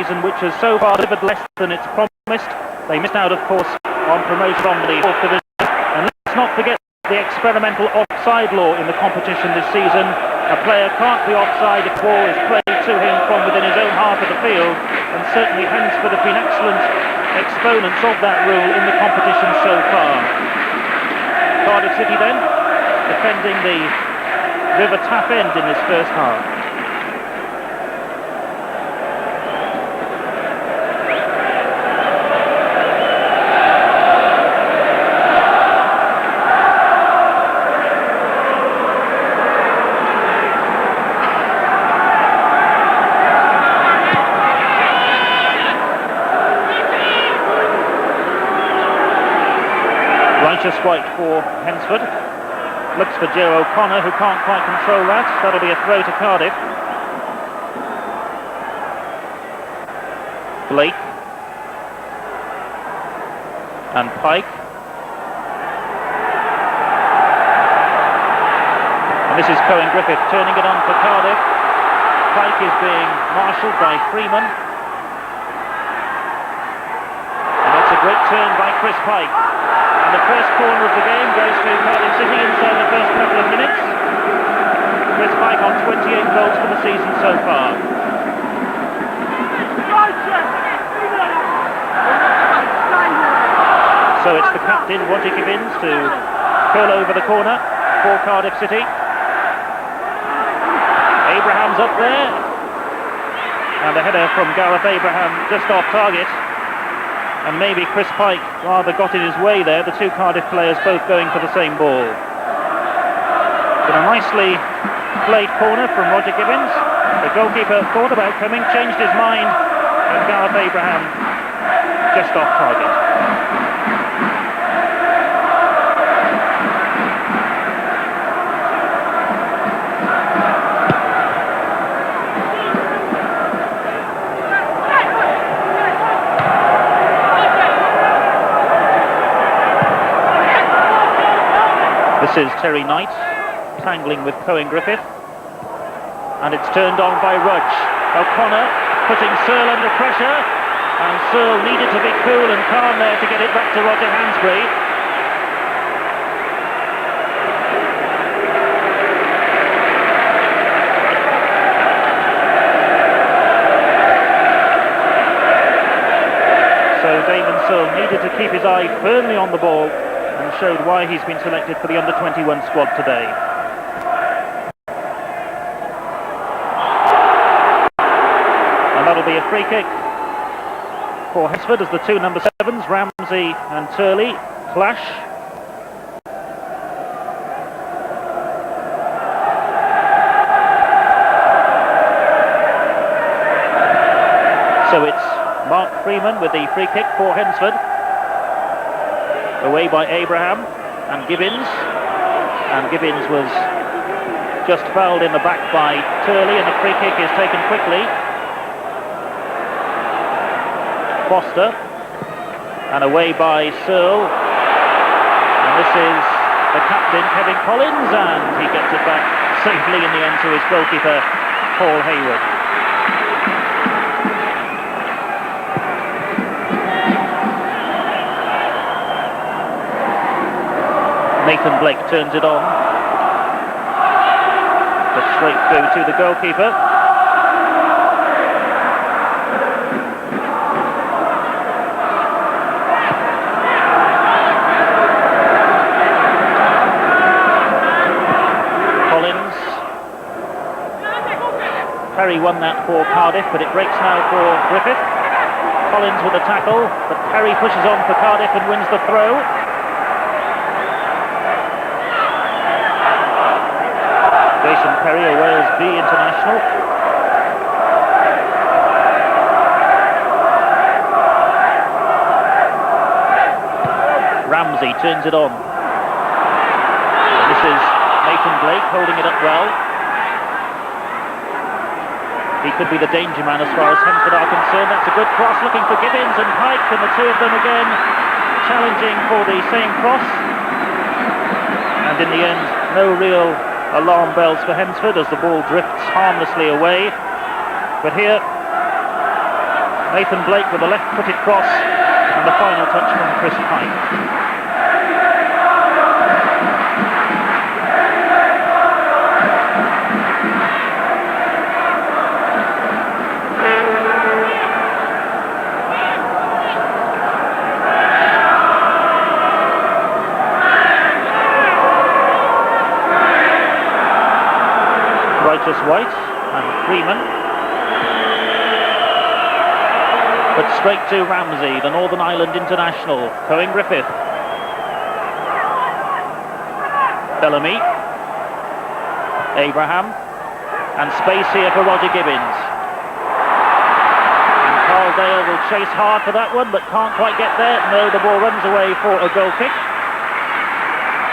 season which has so far delivered less than it's promised. They missed out, of course, on promotion from the 4th division. And let's not forget the experimental offside law in the competition this season. A player can't be offside if the ball is played to him from within his own half of the field, and certainly Hensford have been excellent exponents of that rule in the competition so far. Cardiff City then defending the River Tap end in this first half. Righteous right for Hensford. Looks for Joe O'Connor, who can't quite control that. That'll be a throw to Cardiff. Blake. And Pike. And this is Cohen Griffith turning it on for Cardiff. Pike is being marshalled by Freeman. And that's a great turn by Chris Pike. And the first corner of the game goes to Cardiff City inside the first couple of minutes. Chris Pike on 28 goals for the season so far. So it's the captain, Roger Gibbons, to curl over the corner for Cardiff City. Abraham's up there. And the header from Gareth Abraham just off target. And maybe Chris Pike rather got in his way there, the two Cardiff players both going for the same ball. But a nicely played corner from Roger Gibbons. The goalkeeper thought about coming, changed his mind, and Gareth Abraham just off target. This is Terry Knight tangling with Cohen Griffith, and it's turned on by Rudge. O'Connor putting Searle under pressure, and Searle needed to be cool and calm there to get it back to Roger Hansbury. So Damon Searle needed to keep his eye firmly on the ball, and showed why he's been selected for the under-21 squad today. And that'll be a free kick for Hensford as the two number 7s, Ramsey and Turley, clash. So it's Mark Freeman with the free kick for Hensford. Away by Abraham and Gibbons, was just fouled in the back by Turley, and the free kick is taken quickly. Foster, and away by Searle, and this is the captain Kevin Collins, and he gets it back safely in the end to his goalkeeper Paul Hayward. Nathan Blake turns it on, but straight through to the goalkeeper. Collins. Perry won that for Cardiff, but it breaks now for Griffith. Collins with a tackle, but Perry pushes on for Cardiff and wins the throw. Jason Perry, a Wales B international. Ramsey turns it on. And this is Nathan Blake holding it up well. He could be the danger man as far as Hensford are concerned. That's a good cross, looking for Gibbons and Pike, and the two of them again challenging for the same cross. And in the end, no real alarm bells for Hensford as the ball drifts harmlessly away. But here, Nathan Blake with a left-footed cross, and the final touch from Chris Pike. White and Freeman, but straight to Ramsey, the Northern Ireland international. Cohen Griffith, Bellamy, Abraham, and space here for Roger Gibbins. And Carl Dale will chase hard for that one, but can't quite get there. No, the ball runs away for a goal kick.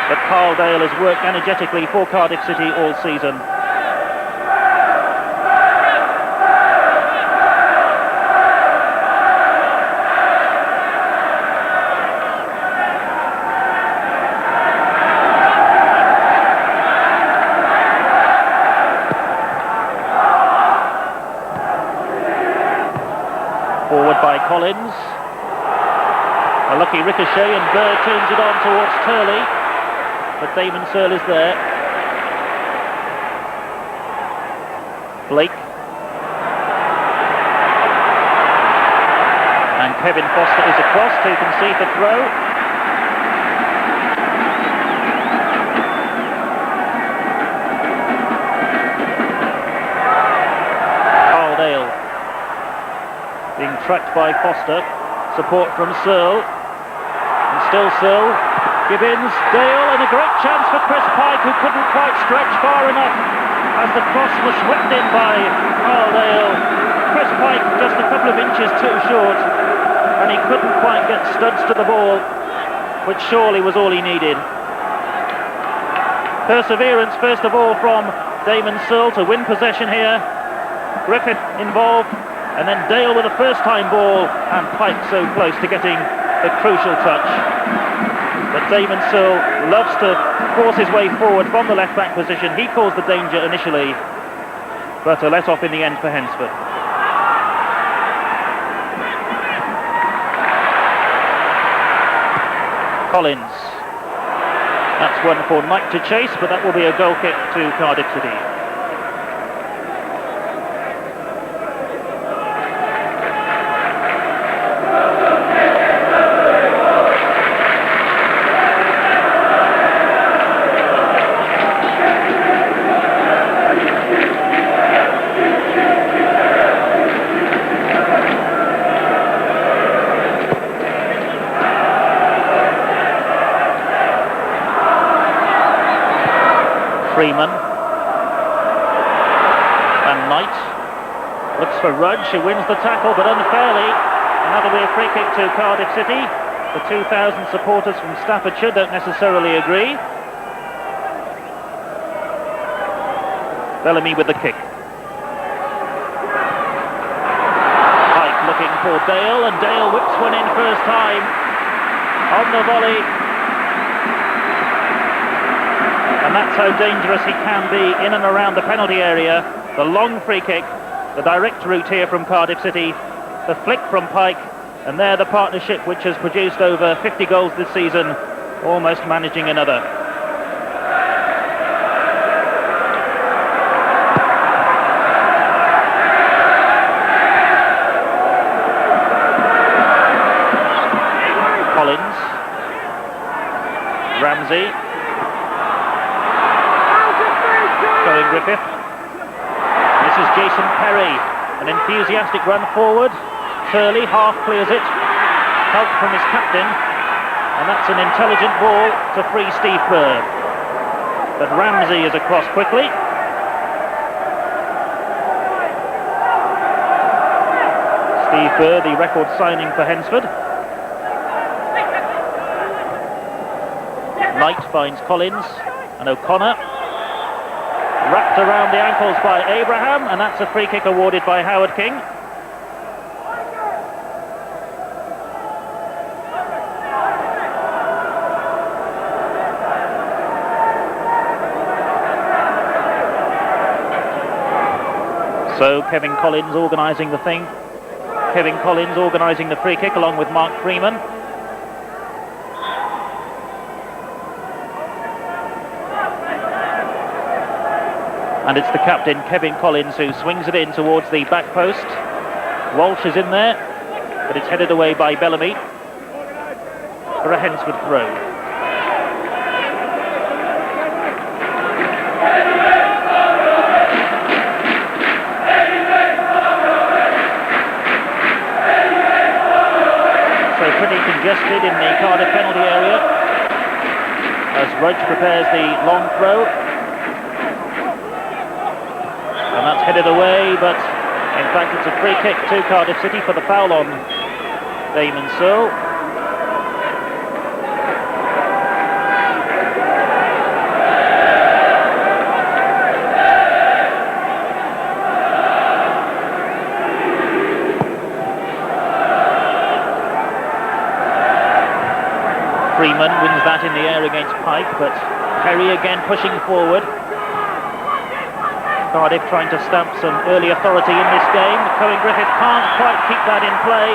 But Carl Dale has worked energetically for Cardiff City all season. Forward by Collins. A lucky ricochet and Bird turns it on towards Turley. But Damon Searle is there. Blake. And Kevin Foster is across to concede the throw. Carl Dale. Being tracked by Foster, support from Searle, and still Searle, Gibbins, Dale, and a great chance for Chris Pike, who couldn't quite stretch far enough as the cross was swept in by Carl Dale. Chris Pike just a couple of inches too short, and he couldn't quite get studs to the ball, which surely was all he needed. Perseverance first of all from Damon Searle to win possession here. Griffith involved, and then Dale with a first-time ball, and Pike so close to getting the crucial touch. But Damon Searle loves to force his way forward from the left-back position. He caused the danger initially, but a let-off in the end for Hensford. Collins. That's one for Knight to chase, but that will be a goal kick to Cardiff City. Freeman and Knight looks for Rudge, who wins the tackle but unfairly, and that'll be a free kick to Cardiff City. The 2,000 supporters from Staffordshire don't necessarily agree. Bellamy with the kick. Pike looking for Dale, and Dale whips one in first time on the volley. And that's how dangerous he can be in and around the penalty area. The long free kick, the direct route here from Cardiff City, the flick from Pike, and there the partnership which has produced over 50 goals this season, almost managing another. Collins, Ramsey, Cohen Griffith. This is Jason Perry, an enthusiastic run forward. Turley half clears it, help from his captain, and that's an intelligent ball to free Steve Bird. But Ramsey is across quickly. Steve Bird, the record signing for Hensford. Knight finds Collins, and O'Connor wrapped around the ankles by Abraham, and that's a free kick awarded by Howard King. So Kevin Collins organising the thing Kevin Collins organising the free kick along with Mark Freeman. And it's the captain, Kevin Collins, who swings it in towards the back post. Walsh is in there, but it's headed away by Bellamy for a Hensford throw. So pretty congested in the Cardiff penalty area as Rudge prepares the long throw. And that's headed away, but in fact it's a free kick to Cardiff City for the foul on Damon Searle. Freeman wins that in the air against Pike, but Perry again pushing forward. Cardiff trying to stamp some early authority in this game. Cohen Griffith can't quite keep that in play.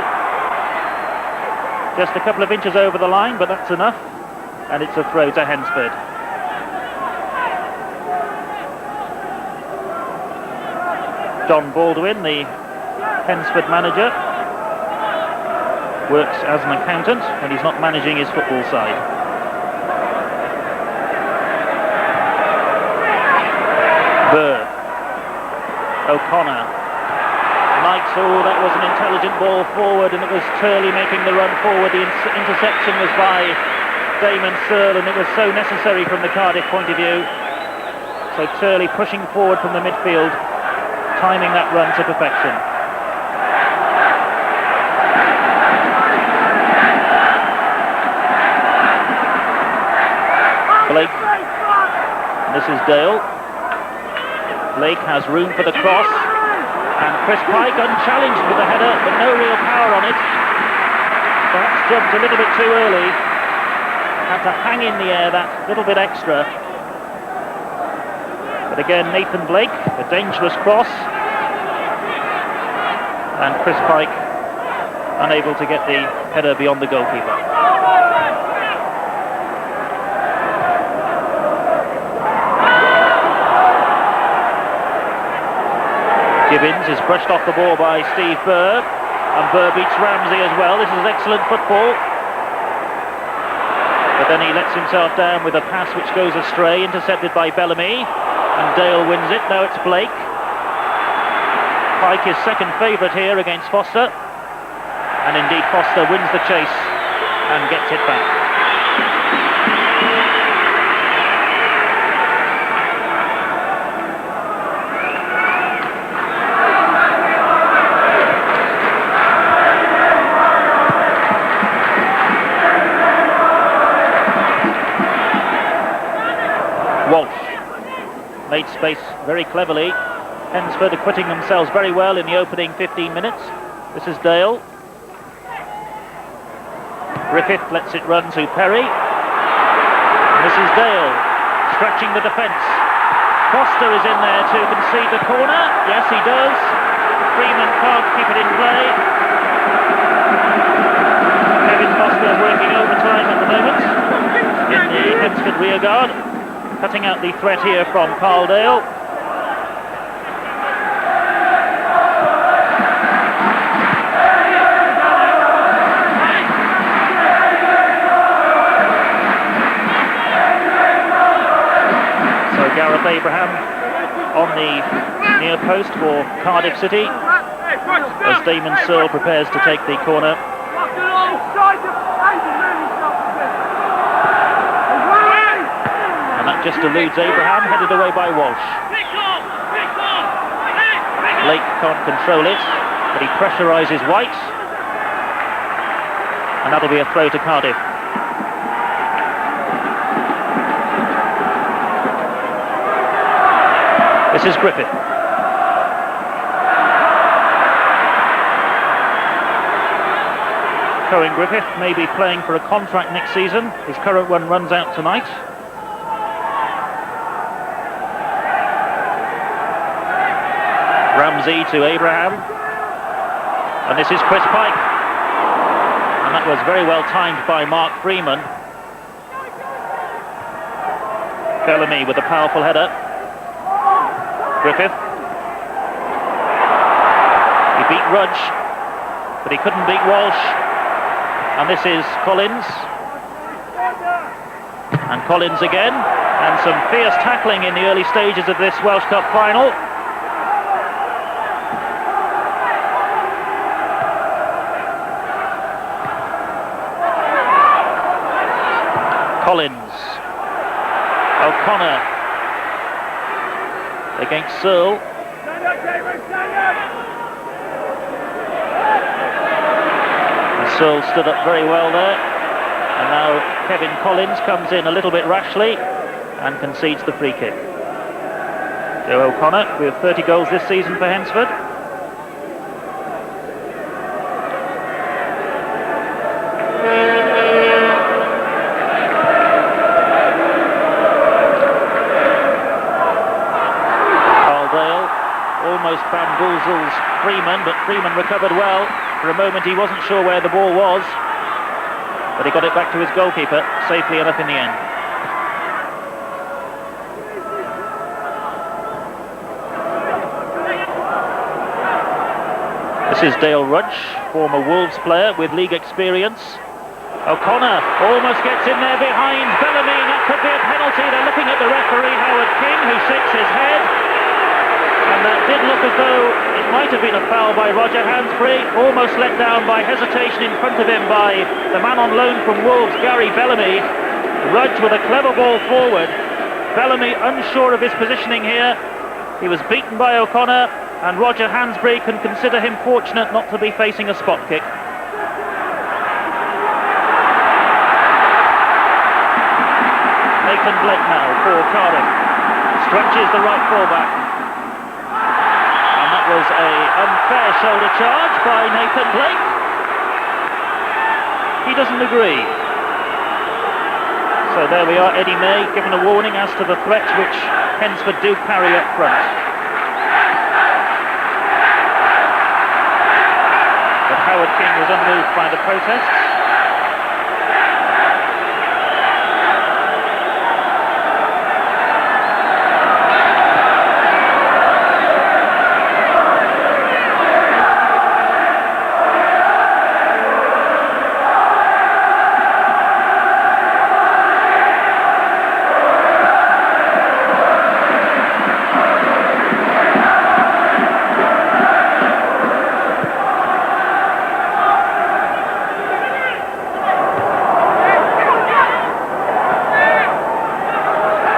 Just a couple of inches over the line, but that's enough. And it's a throw to Hensford. John Baldwin, the Hensford manager, works as an accountant when he's not managing his football side. Burr. O'Connor. Knights, oh, that was an intelligent ball forward, and it was Turley making the run forward. The interception was by Damon Searle, and it was so necessary from the Cardiff point of view. So Turley pushing forward from the midfield, timing that run to perfection. Blake. And this is Dale. Blake has room for the cross, and Chris Pike unchallenged with the header, but no real power on it. Perhaps jumped a little bit too early. Had to hang in the air that little bit extra. But again, Nathan Blake, a dangerous cross, and Chris Pike unable to get the header beyond the goalkeeper. Gibbons is brushed off the ball by Steve Burr, and Burr beats Ramsey as well. This is excellent football. But then he lets himself down with a pass which goes astray, intercepted by Bellamy, and Dale wins it. Now it's Blake. Pike is second favourite here against Foster, and indeed Foster wins the chase and gets it back. Walsh made space very cleverly. Hensford acquitting themselves very well in the opening 15 minutes. This is Dale. Griffith lets it run to Perry. And this is Dale stretching the defence. Foster is in there to concede the corner. Yes, he does. Freeman can't keep it in play. Kevin Foster working overtime at the moment in the Hensford rearguard, cutting out the threat here from Carl Dale. So Gareth Abraham on the near post for Cardiff City as Damon Searle prepares to take the corner. Just eludes Abraham, headed away by Walsh. Blake can't control it, but he pressurises White, and that'll be a throw to Cardiff. This is Griffith. Cohen Griffith may be playing for a contract next season. His current one runs out tonight. Ramsey to Abraham, And this is Chris Pike. And that was very well timed by Mark Freeman. Bellamy with a powerful header. Griffith. He beat Rudge, but he couldn't beat Walsh. And this is Collins. And Collins again. And some fierce tackling in the early stages of this Welsh Cup final. Collins. O'Connor against Searle. And Searle stood up very well there. And now Kevin Collins comes in a little bit rashly and concedes the free kick. Joe O'Connor with 30 goals this season for Hensford. Almost bamboozles Freeman, but Freeman recovered well. For a moment he wasn't sure where the ball was, but he got it back to his goalkeeper safely enough in the end. This is Dale Rudge, former Wolves player with league experience. O'Connor almost gets in there behind Bellamy. That could be a penalty. They're looking at the referee, Howard King, who shakes his head. And that did look as though it might have been a foul by Roger Hansbury, almost let down by hesitation in front of him by the man on loan from Wolves, Gary Bellamy. Rudge with a clever ball forward. Bellamy unsure of his positioning here. He was beaten by O'Connor, and Roger Hansbury can consider him fortunate not to be facing a spot kick. Nathan Blake now for Cardiff. Stretches the right fullback. Was a unfair shoulder charge by Nathan Blake. He doesn't agree. So there we are, Eddie May given a warning as to the threat which Hensford do carry up front. But Howard King was unmoved by the protests.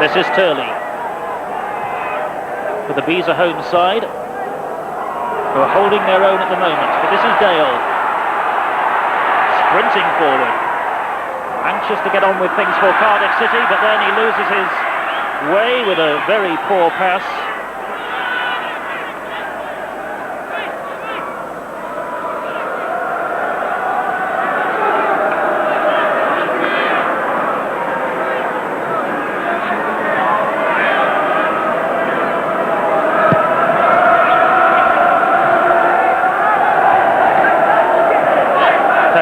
This is Turley for the Beezer home side, who are holding their own at the moment. But this is Dale sprinting forward, anxious to get on with things for Cardiff City, but then he loses his way with a very poor pass.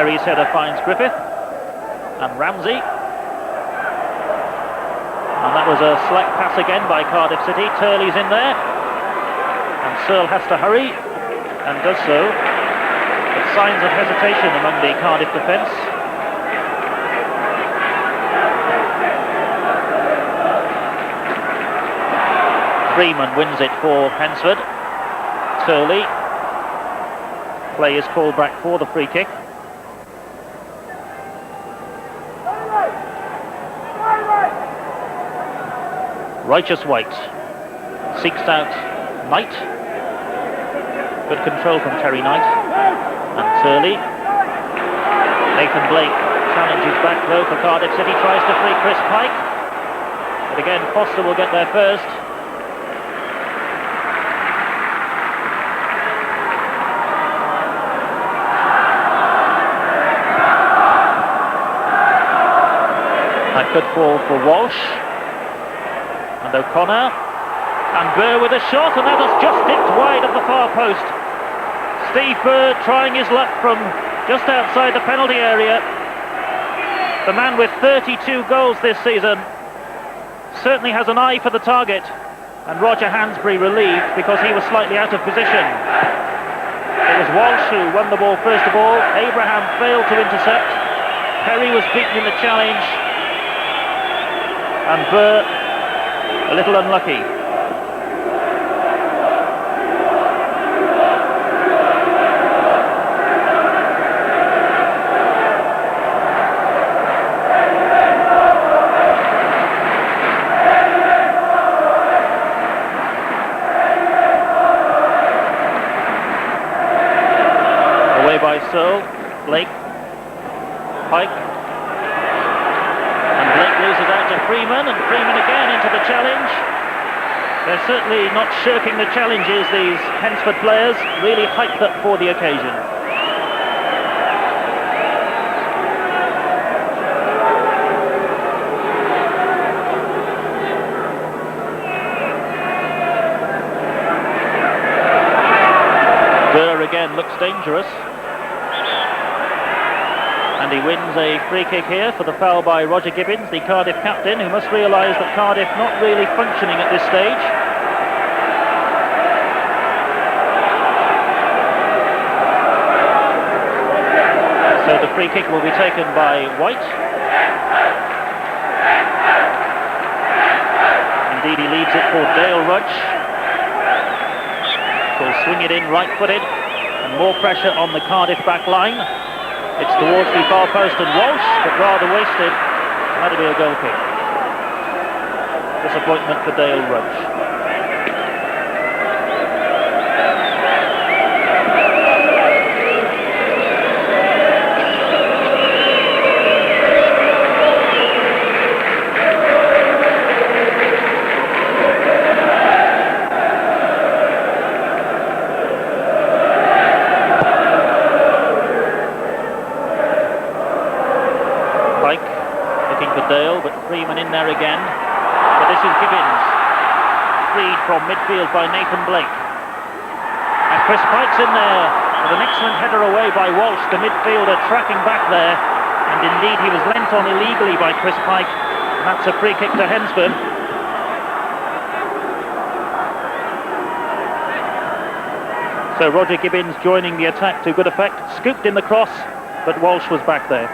Perry's header finds Griffith and Ramsey, and that was a slack pass again by Cardiff City. Turley's in there, and Searle has to hurry, and does so, with signs of hesitation among the Cardiff defence. Freeman wins it for Hensford. Turley, play is called back for the free kick. Righteous White seeks out Knight. Good control from Terry Knight. And Turley. Nathan Blake challenges back though for Cardiff City, tries to free Chris Pike. But again, Foster will get there first. That could fall for Walsh. And O'Connor, and Burr with a shot, and that has just dipped wide of the far post. Steve Burr trying his luck from just outside the penalty area. The man with 32 goals this season certainly has an eye for the target, and Roger Hansbury relieved because he was slightly out of position. It was Walsh who won the ball first of all. Abraham failed to intercept. Perry was beaten in the challenge, and Burr a little unlucky. By Searle, Blake, Pike, and Blake loses out to Freeman, and Freeman again into the challenge. They're certainly not shirking the challenges, these Pensford players, really hyped up for the occasion. Burr again looks dangerous. And he wins a free kick here for the foul by Roger Gibbins, the Cardiff captain, who must realise that Cardiff not really functioning at this stage. So the free kick will be taken by White. Indeed, he leaves it for Dale Rudge. He'll swing it in right-footed, and more pressure on the Cardiff back line. It's towards the far post and Walsh, but rather wasted. That'll be a goal kick. Disappointment for Dale Rudge. Dale, but Freeman in there again. But this is Gibbins, freed from midfield by Nathan Blake. And Chris Pike's in there with an excellent header away by Walsh, the midfielder tracking back there. And indeed he was lent on illegally by Chris Pike. And that's a free kick to Hensburn. So Roger Gibbins joining the attack to good effect. Scooped in the cross, but Walsh was back there.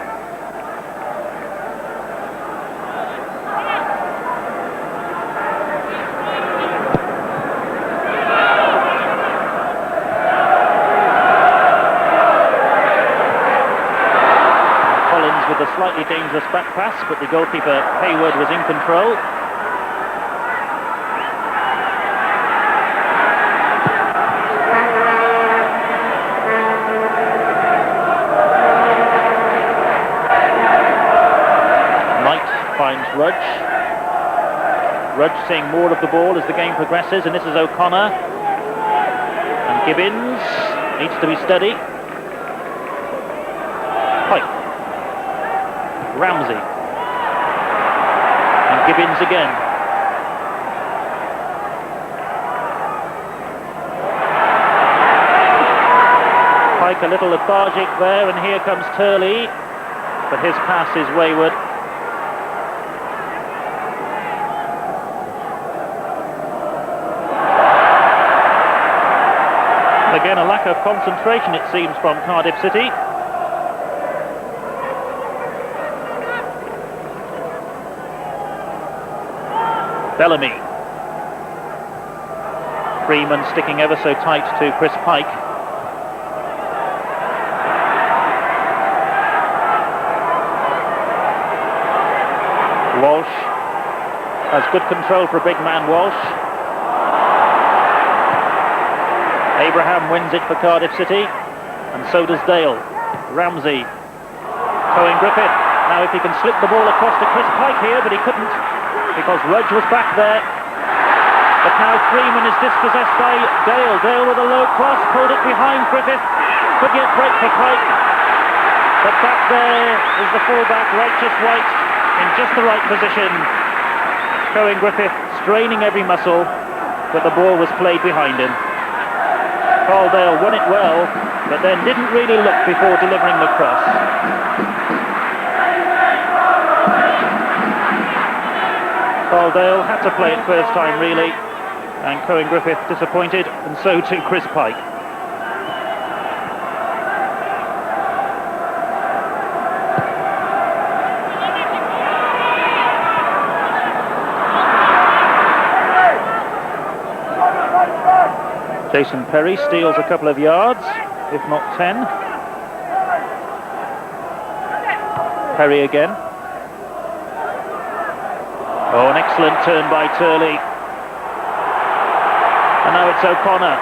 With a slightly dangerous back pass, but the goalkeeper Hayward was in control. Knight finds Rudge. Rudge seeing more of the ball as the game progresses, and this is O'Connor. And Gibbins needs to be steady. Pike. Ramsey, and Gibbins again. Pike a little lethargic there, and here comes Turley, but his pass is wayward. Again, a lack of concentration, it seems, from Cardiff City. Bellamy. Freeman sticking ever so tight to Chris Pike. Walsh has good control for a big man, Walsh. Abraham wins it for Cardiff City, and so does Dale. Ramsey. Cohen Griffith. Now if he can slip the ball across to Chris Pike here, but he couldn't, because Rudge was back there. But now Freeman is dispossessed by Dale. Dale with a low cross, pulled it behind Griffith. Could yet break for Pike. But back there is the fullback, Righteous White, in just the right position. Cohen Griffith straining every muscle, but the ball was played behind him. Caldale won it well, but then didn't really look before delivering the cross. Caldale had to play it first time really, and Cohen Griffith disappointed, and so too Chris Pike. Jason Perry steals a couple of yards, if not 10. Perry again. Oh, an excellent turn by Turley. And now it's O'Connor.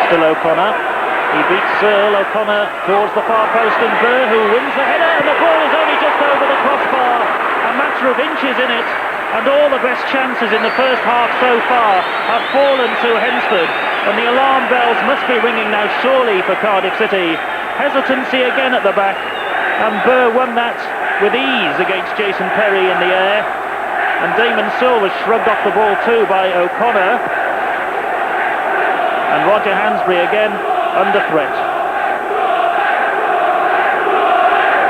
Still O'Connor. He beats Searle. O'Connor towards the far post, and Burr, who wins the header, and the ball is only just over the crossbar. A matter of inches in it. And all the best chances in the first half so far have fallen to Hensford. And the alarm bells must be ringing now surely for Cardiff City. Hesitancy again at the back. And Burr won that with ease against Jason Perry in the air. And Damon Searle was shrugged off the ball too by O'Connor. And Roger Hansbury again under threat.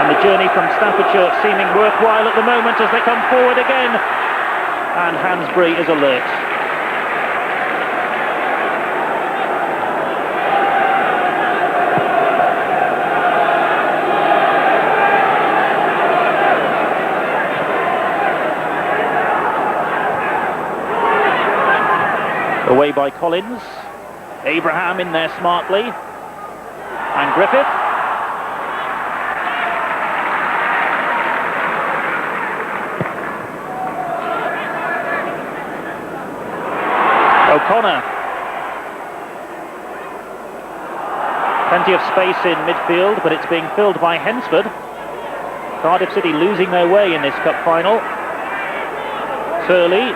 And the journey from Staffordshire seeming worthwhile at the moment as they come forward again. And Hansbury is alert. Away by Collins. Abraham in there smartly. And Griffith. O'Connor. Plenty of space in midfield, but it's being filled by Hensford. Cardiff City losing their way in this cup final. Turley.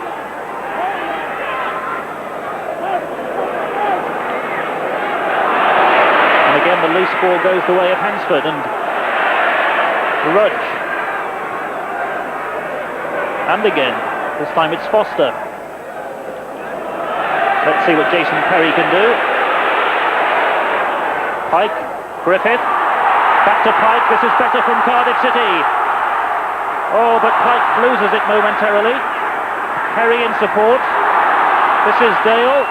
And again the loose ball goes the way of Hensford, and Rudge. And again, this time it's Foster. Let's see what Jason Perry can do. Pike, Griffith, back to Pike. This is better from Cardiff City. Oh, but Pike loses it momentarily. Perry in support. This is Dale.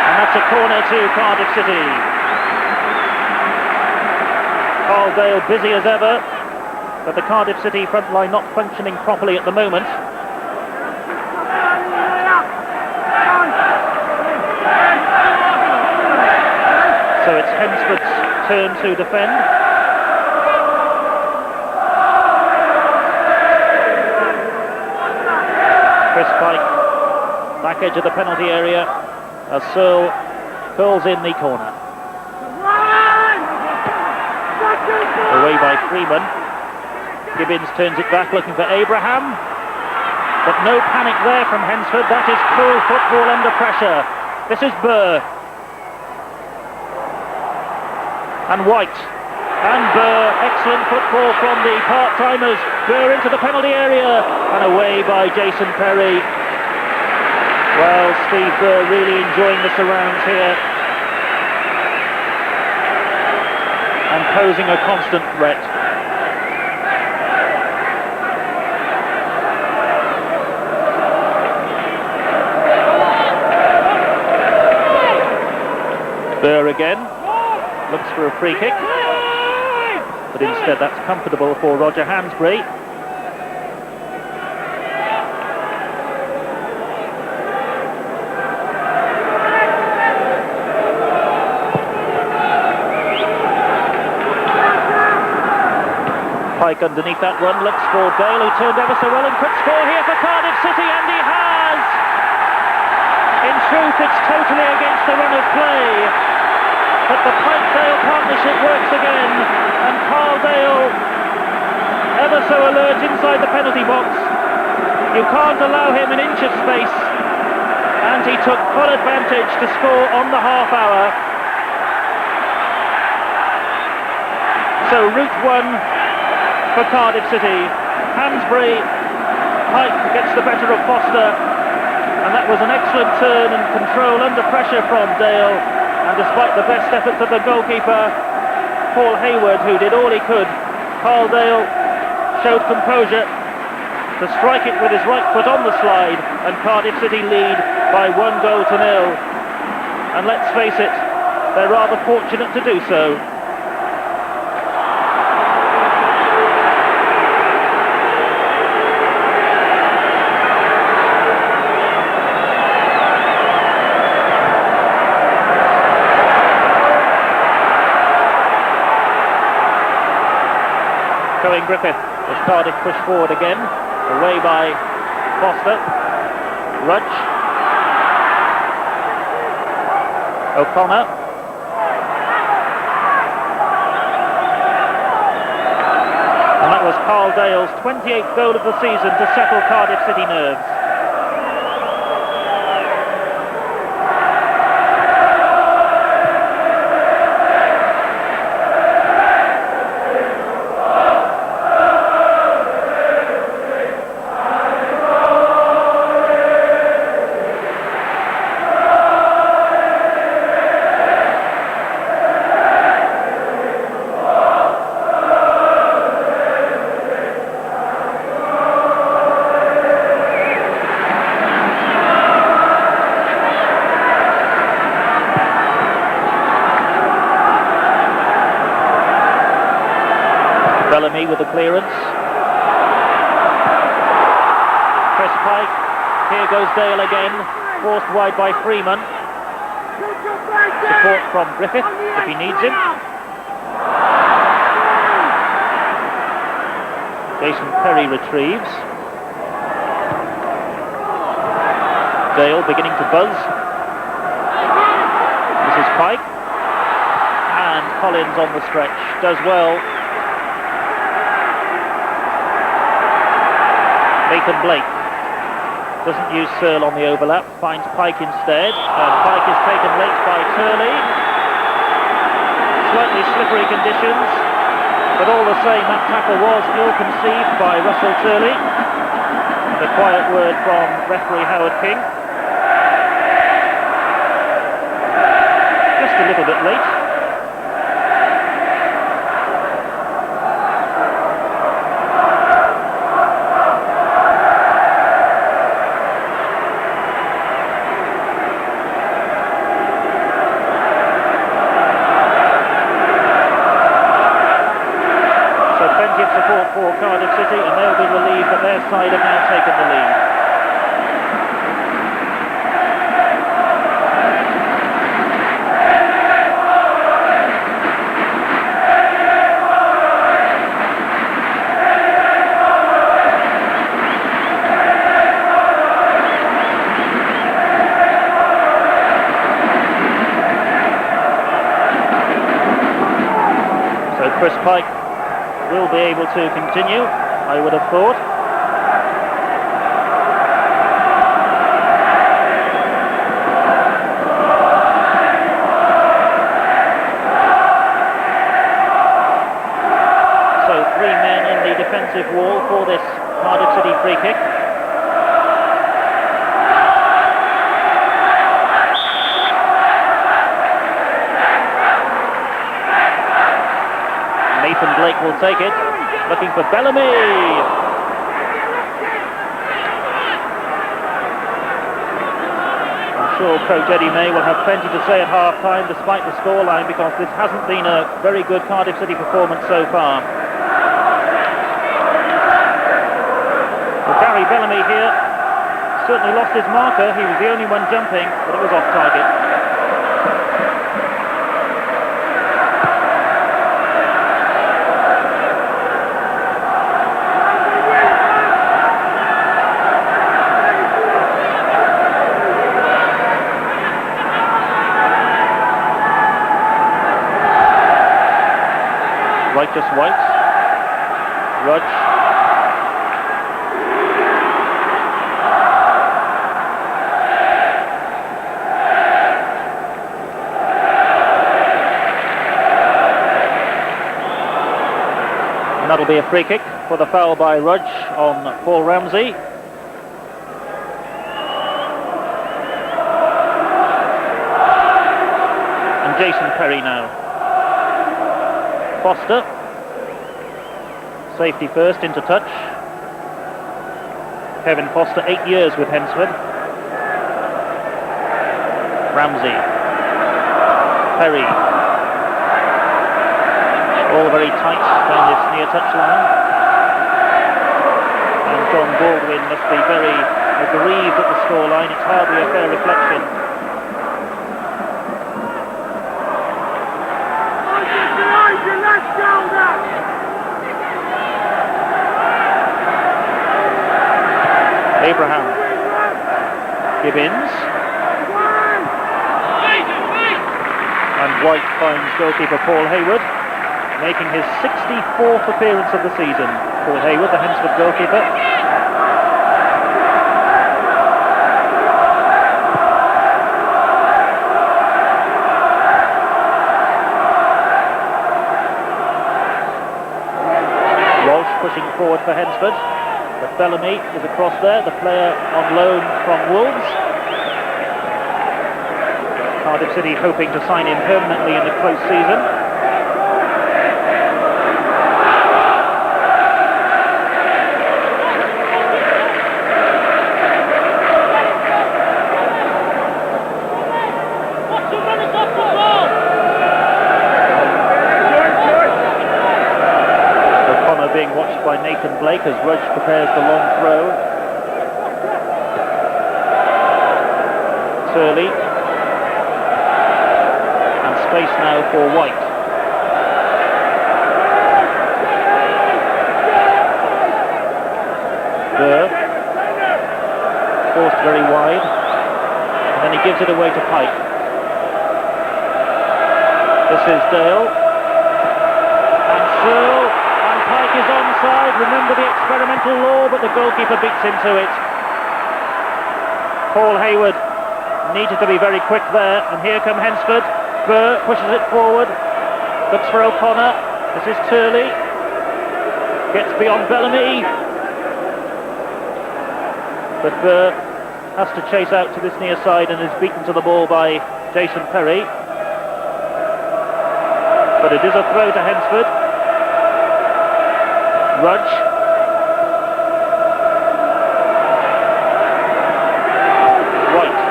And that's a corner to Cardiff City. Carl Dale busy as ever, but the Cardiff City front line not functioning properly at the moment. So it's Hensford's turn to defend. Chris Pike, back edge of the penalty area, as Searle curls in the corner. Away by Freeman. Gibbons turns it back looking for Abraham. But no panic there from Hensford. That is cool football under pressure. This is Burr. And White. And Burr. Excellent football from the part-timers. Burr into the penalty area. And away by Jason Perry. Well, Steve Burr really enjoying the surrounds here. And posing a constant threat. Burr again, looks for a free kick, but instead that's comfortable for Roger Hansbury. Pike underneath that one, looks for Dale, who turned ever so well and could score here for Cardiff City, and he has! In truth, it's totally against the run of play. But the Pike-Dale partnership works again, and Carl Dale, ever so alert inside the penalty box. You can't allow him an inch of space, and he took full advantage to score on the half hour. So route one for Cardiff City. Hansbury Pike gets the better of Foster, and that was an excellent turn and control under pressure from Dale, and despite the best efforts of the goalkeeper Paul Hayward, who did all he could, Carl Dale showed composure to strike it with his right foot on the slide, and Cardiff City lead by 1-0. And let's face it, they're rather fortunate to do so. Going Griffith as Cardiff push forward again, away by Foster, Rudge, O'Connor, and that was Carl Dale's 28th goal of the season to settle Cardiff City nerves. Bellamy with the clearance. Chris Pike. Here goes Dale again. Forced wide by Freeman. Support from Griffith if he needs him. Jason Perry retrieves. Dale beginning to buzz. This is Pike. And Collins on the stretch. Does well. Nathan Blake doesn't use Searle on the overlap, finds Pike instead, and Pike is taken late by Turley. Slightly slippery conditions, but all the same that tackle was ill-conceived by Russell Turley. And a quiet word from referee Howard King. Just a little bit late. Support for Cardiff City, and they'll be relieved that their side have now taken the lead. So Chris Pike will be able to continue, I would have thought. So 3 men in the defensive wall for this Cardiff City free kick. Nathan Blake will take it, looking for Bellamy. I'm sure Coach Eddie May will have plenty to say at half-time despite the scoreline, because this hasn't been a very good Cardiff City performance so far. Well, Gary Bellamy here certainly lost his marker. He was the only one jumping, but it was off target. Righteous White, Rudge, and that'll be a free kick for the foul by Rudge on Paul Ramsey. Jason Perry now. Foster. Safety first, into touch. Kevin Foster, 8 years with Hensford. Ramsey. Perry. All very tight down this near touch line. And John Baldwin must be very aggrieved at the scoreline. It's hardly a fair reflection. Abraham. Gibbons. And White finds goalkeeper Paul Hayward, making his 64th appearance of the season. Paul Hayward, the Hensford goalkeeper. Walsh pushing forward for Hensford. But Bellamy is across there, the player on loan from Wolves. Cardiff City hoping to sign him permanently in the close season. O'Connor being watched by Nathan Blake as Roach prepares the long throw. Turley. Space now for White. Burr. Forced very wide. And then he gives it away to Pike. This is Dale. And Searle. And Pike is onside. Remember the experimental law, but the goalkeeper beats him to it. Paul Hayward needed to be very quick there. And here come Hensford. Burr pushes it forward, looks for O'Connor. This is Turley, gets beyond Bellamy, but Burr has to chase out to this near side and is beaten to the ball by Jason Perry. But it is a throw to Hensford. Rudge. White.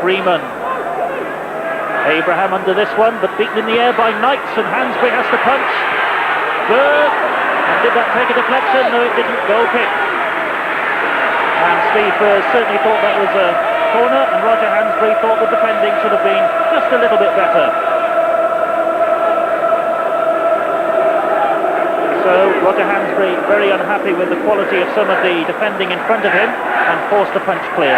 Freeman. Abraham under this one, but beaten in the air by Knights, and Hansbury has to punch. Burr, and did that take a deflection? No, it didn't. Goal kick. And Steve Burr certainly thought that was a corner, and Roger Hansbury thought the defending should have been just a little bit better. So Roger Hansbury very unhappy with the quality of some of the defending in front of him, and forced the punch clear.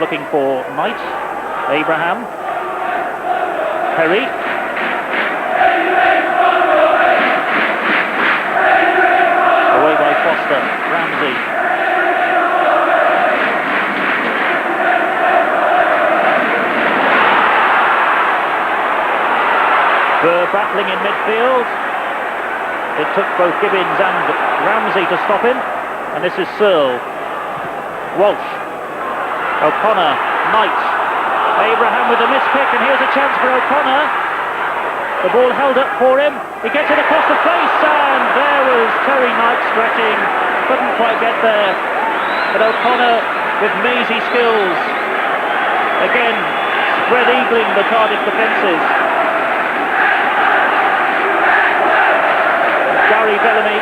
Looking for Knight. Abraham. Perry. Away by Foster. Ramsey. Burr battling in midfield. It took both Gibbons and Ramsey to stop him. And this is Searle. Walsh. O'Connor, Knight, Abraham with a mispick, and here's a chance for O'Connor. The ball held up for him, he gets it across the face, and there was Terry Knight stretching, couldn't quite get there. But O'Connor with mazy skills, again spread eagling the Cardiff defences. Gary Bellamy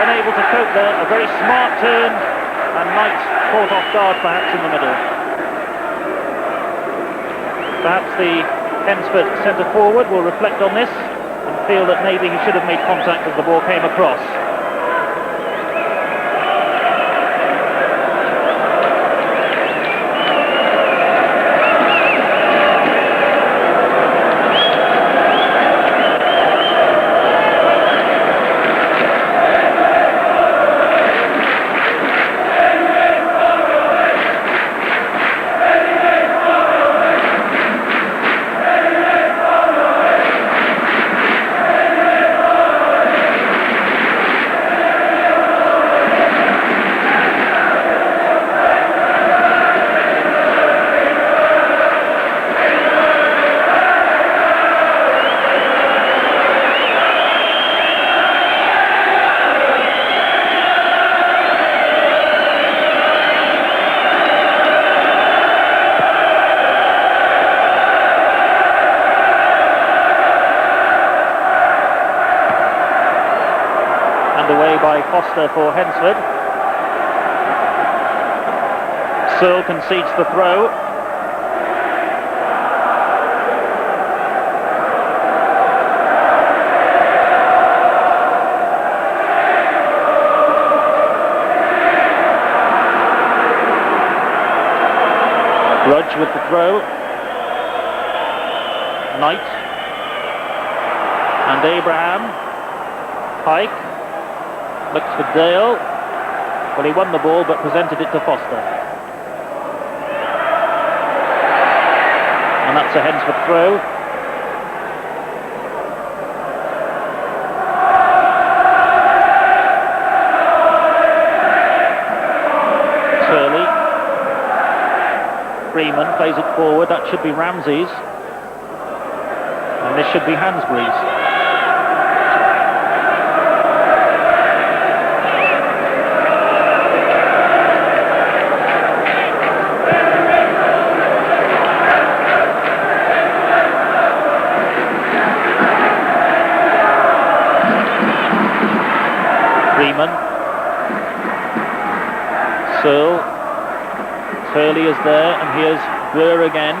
unable to cope there, a very smart turn, and Knight caught off guard perhaps in the middle. Perhaps the Hensford centre forward will reflect on this and feel that maybe he should have made contact as the ball came across. by Foster for Hensford. Searle concedes the throw. Rudge with the throw. Knight. And Abraham. Pike. Looks for Dale. Well, he won the ball but presented it to Foster. And that's a Hensford throw. Turley. Freeman plays it forward. That should be Ramsey's. And this should be Hansbury's. Freeman. Searle. Turley is there, and here's Burr again.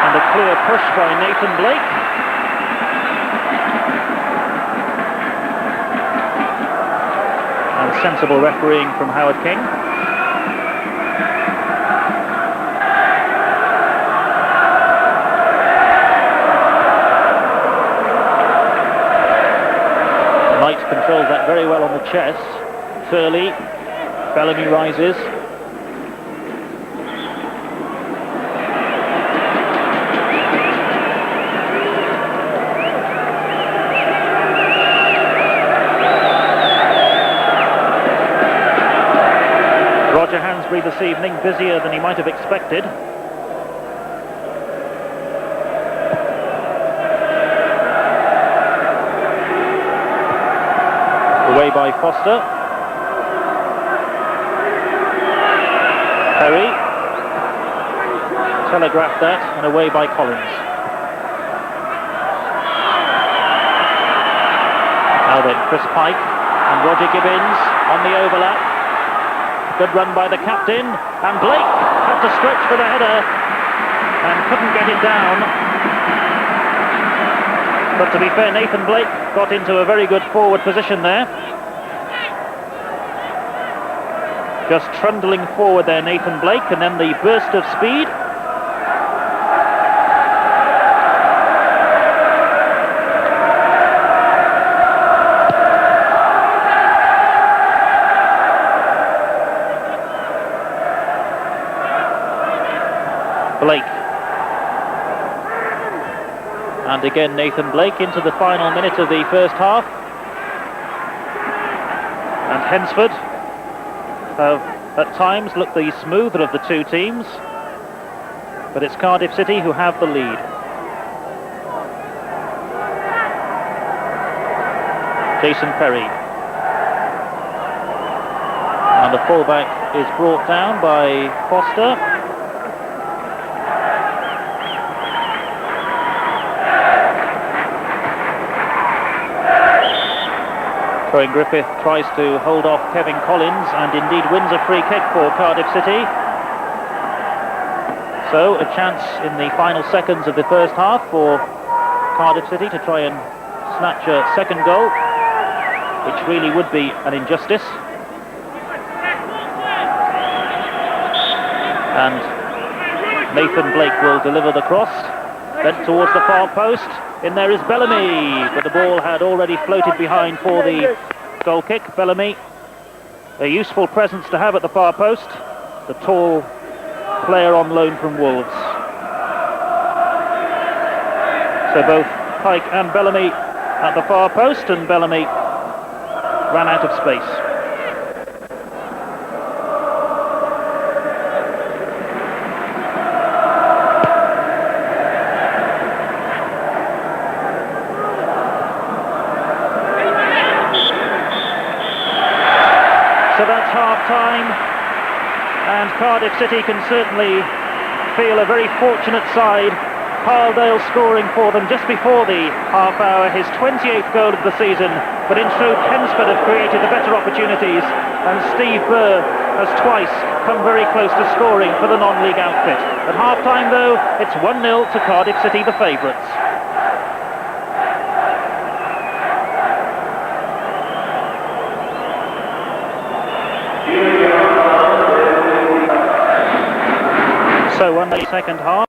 And a clear push by Nathan Blake. And sensible refereeing from Howard King. Knight controls that very well on the chest. Turley. Bellamy rises. Roger Hansbury this evening busier than he might have expected. Away by Foster. Perry. Telegraphed that, and away by Collins. Now then, Chris Pike and Roger Gibbins on the overlap. Good run by the captain, and Blake had to stretch for the header and couldn't get it down. But to be fair, Nathan Blake got into a very good forward position there. Just trundling forward there, Nathan Blake, and then the burst of speed. Blake. And again Nathan Blake into the final minute of the first half. And Hensford have at times looked the smoother of the two teams, but it's Cardiff City who have the lead. Jason Perry. And the fullback is brought down by Foster. Owen Griffith tries to hold off Kevin Collins and indeed wins a free kick for Cardiff City. So a chance in the final seconds of the first half for Cardiff City to try and snatch a second goal, which really would be an injustice. And Nathan Blake will deliver the cross, bent towards the far post. In there is Bellamy, but the ball had already floated behind for the goal kick. Bellamy, a useful presence to have at the far post, the tall player on loan from Wolves. So both Pike and Bellamy at the far post, and Bellamy ran out of space. So that's half-time, and Cardiff City can certainly feel a very fortunate side Carl Dale scoring for them just before the half hour, his 28th goal of the season. But in truth, Hensford have created the better opportunities, and Steve Burr has twice come very close to scoring for the non-league outfit. At half-time, though, it's 1-0 to Cardiff City, the favourites. So, on the second half,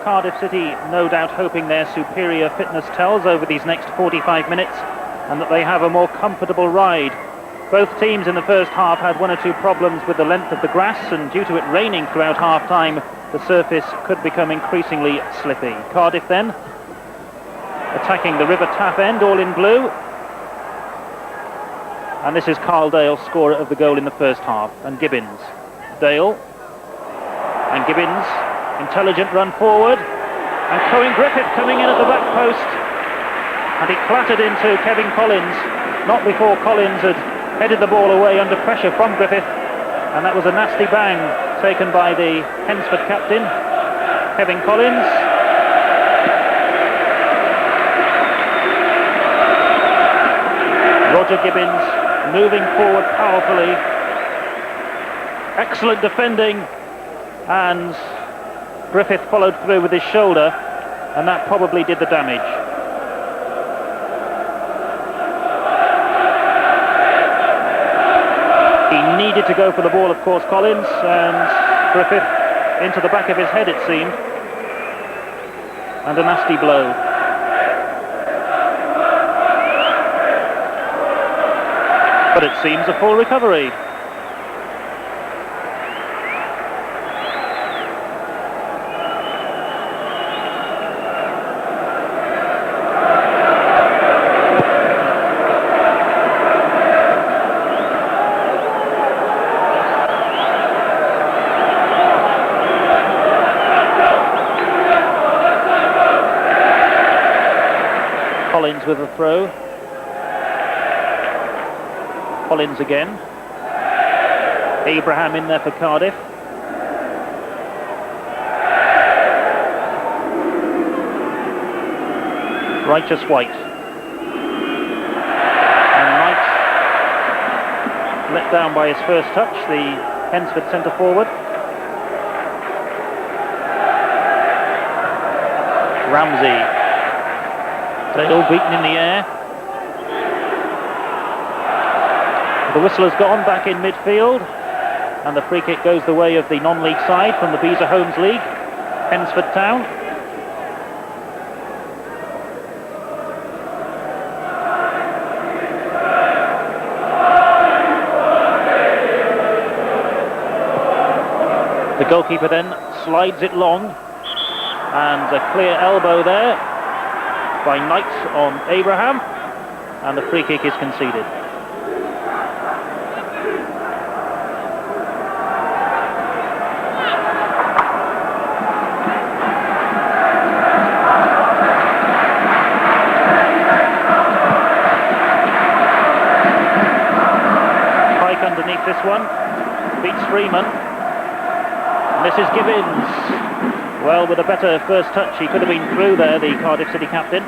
Cardiff City no doubt hoping their superior fitness tells over these next 45 minutes and that they have a more comfortable ride. Both teams in the first half had one or two problems with the length of the grass, and due to it raining throughout half-time, the surface could become increasingly slippy. Cardiff then attacking the River Taff end, all in blue. And this is Carl Dale, scorer of the goal in the first half, and Gibbins. Dale. And Gibbins, intelligent run forward, and Cohen Griffith coming in at the back post, and he clattered into Kevin Collins, not before Collins had headed the ball away under pressure from Griffith, and that was a nasty bang taken by the Hensford captain, Kevin Collins. Roger Gibbins moving forward powerfully, excellent defending, and Griffith followed through with his shoulder, and that probably did the damage. He needed to go for the ball, of course, Collins, and Griffith into the back of his head, it seemed, and a nasty blow. But it seems a full recovery. Collins with a throw. Collins again. Abraham in there for Cardiff. Righteous White. And Knight let down by his first touch, the Hensford centre forward. Ramsey. Dale beaten in the air. The whistle has gone back in midfield, and the free kick goes the way of the non-league side from the Beezer Homes League, Hensford Town. The goalkeeper then slides it long, and a clear elbow there by Knight on Abraham, and the free kick is conceded. Pike underneath this one, beats Freeman, and this is Gibbins. Well, with a better first touch, he could have been through there, the Cardiff City captain.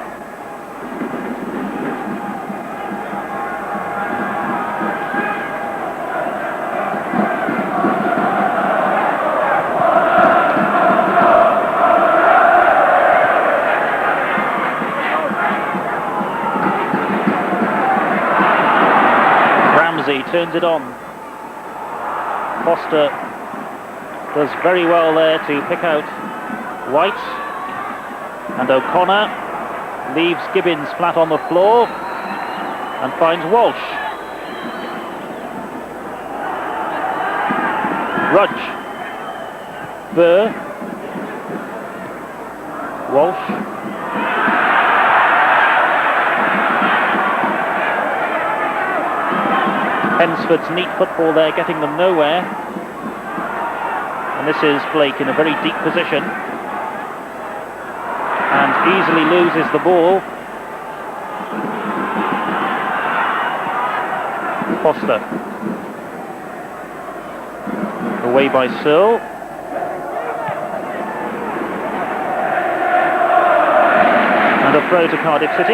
Ramsey turns it on. Foster does very well there to pick out White, and O'Connor leaves Gibbins flat on the floor and finds Walsh. Rudge. Burr. Walsh. Hensford's neat football there, getting them nowhere. And this is Blake in a very deep position, and easily loses the ball. Foster. Away by Searle. a throw to Cardiff City.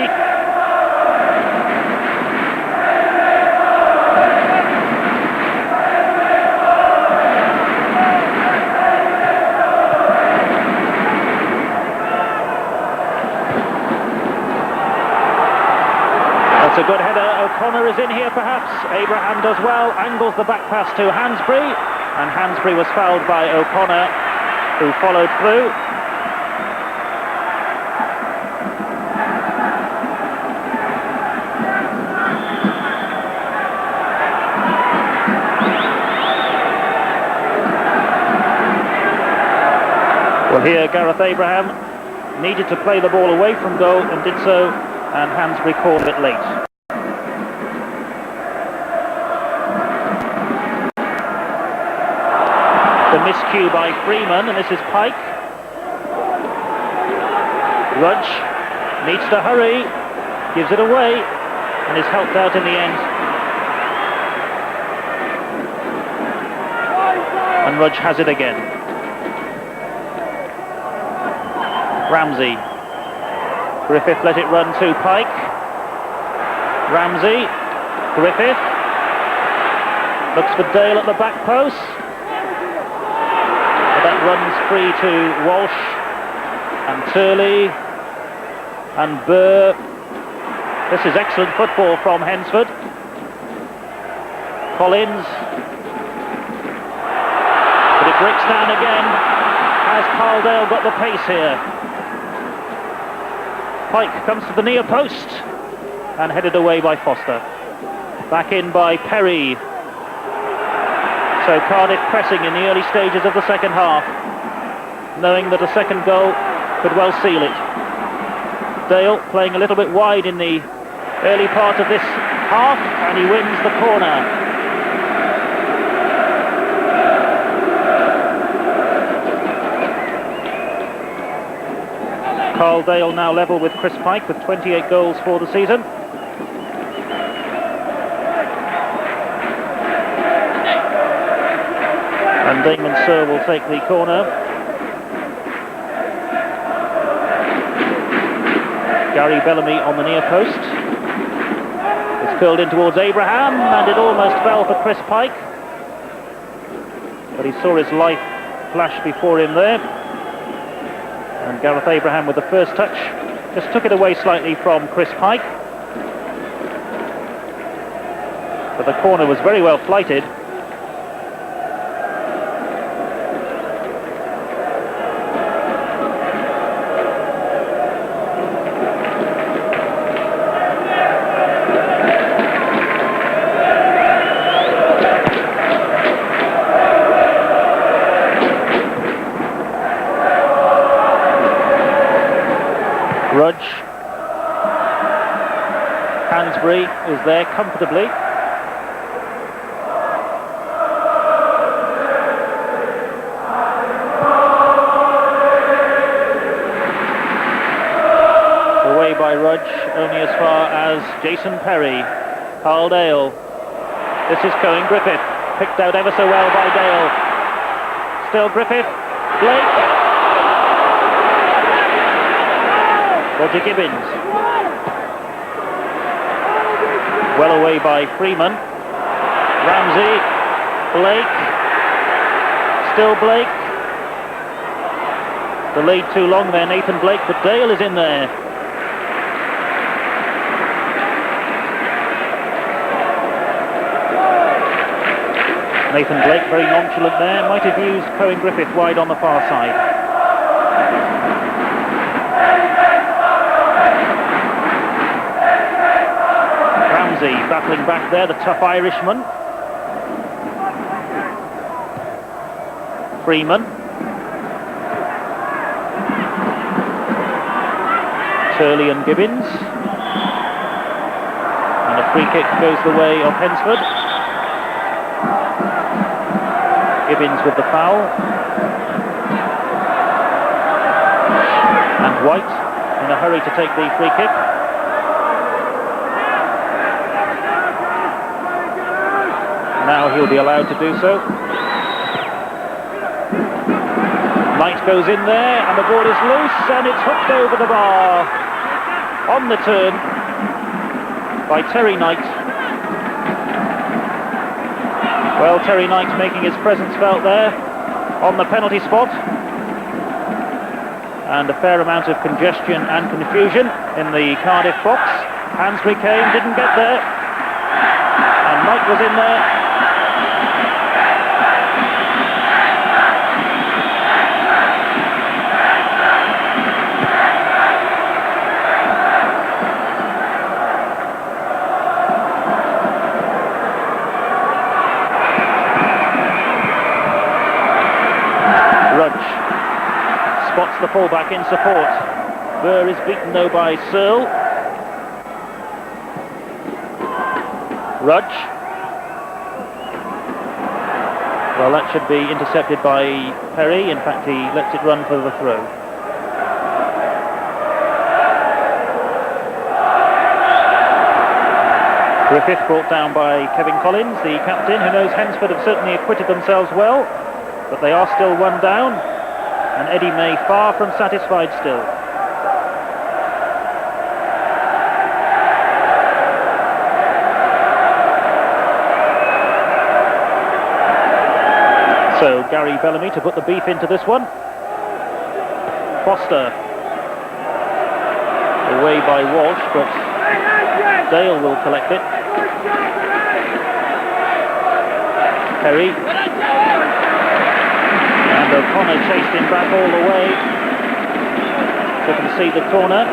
That's a good header. O'Connor is in here perhaps. Abraham does well, angles the back pass to Hansbury, and Hansbury was fouled by O'Connor, who followed through. Well, here Gareth Abraham needed to play the ball away from goal and did so, and Hansbury called it late. The miscue by Freeman, and this is Pike. Rudge needs to hurry, gives it away, and is helped out in the end. And Rudge has it again. Ramsey. Griffith let it run to Pike. Ramsey. Griffith. Looks for Dale at the back post. That runs free to Walsh and Turley and Burr. This is excellent football from Hensford. Collins. But it breaks down again. Has Carldale got the pace here? Pike comes to the near post and headed away by Foster. Back in by Perry. So Cardiff pressing in the early stages of the second half, knowing that a second goal could well seal it. Dale playing a little bit wide in the early part of this half, and he wins the corner. Carl Dale now level with Chris Pike with 28 goals for the season. And Damon Sir will take the corner. Gary Bellamy on the near post. It's curled in towards Abraham, and it almost fell for Chris Pike. But he saw his life flash before him there. And Gareth Abraham with the first touch just took it away slightly from Chris Pike. But the corner was very well flighted. Rudge. Hansbury is there comfortably. Away by Rudge, only as far as Jason Perry. Carl Dale. This is Cohen Griffith. Picked out ever so well by Dale. Still Griffith. Blake. Roger Gibbons. Well away by Freeman. Ramsey. Blake. Still Blake. Delayed too long there, Nathan Blake, but Dale is in there. Nathan Blake very nonchalant there. Might have used Cohen Griffith wide on the far side. Battling back there, the tough Irishman. Freeman. Turley and Gibbons. And a free kick goes the way of Hensford. Gibbons with the foul. And White in a hurry to take the free kick. Now he'll be allowed to do so. Knight goes in there, and the ball is loose, and it's hooked over the bar. On the turn by Terry Knight. Well, Terry Knight making his presence felt there on the penalty spot. And a fair amount of congestion and confusion in the Cardiff box. Hansbury came, didn't get there. And Knight was in there. Spots the fullback in support. Burr is beaten though by Searle. Rudge. Well, that should be intercepted by Perry. In fact, he lets it run for the throw. Griffith brought down by Kevin Collins, the captain, who knows Hensford have certainly acquitted themselves well, but they are still one down. And Eddie May far from satisfied still. So Gary Bellamy to put the beef into this one. Foster. Away by Walsh, but Dale will collect it. Perry. And O'Connor chased him back all the way to concede the corner.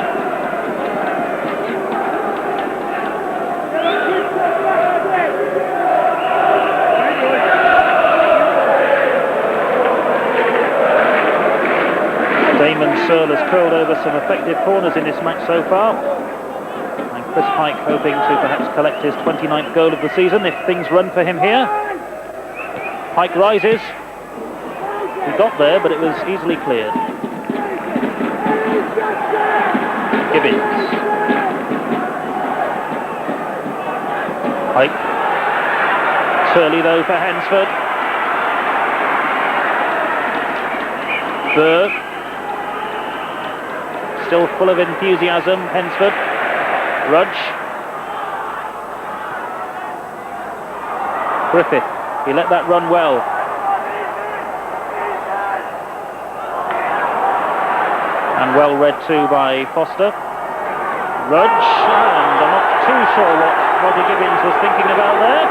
Damon Searle has curled over some effective corners in this match so far. And Chris Pike hoping to perhaps collect his 29th goal of the season if things run for him here. Pike rises. He got there, but it was easily cleared. Gibbons. Pike. Turley though for Hansford. Burr. Still full of enthusiasm, Hansford. Rudge. Griffith. He let that run well. And well read too by Foster. Rudge, and I'm not too sure what Roger Gibbons was thinking about there.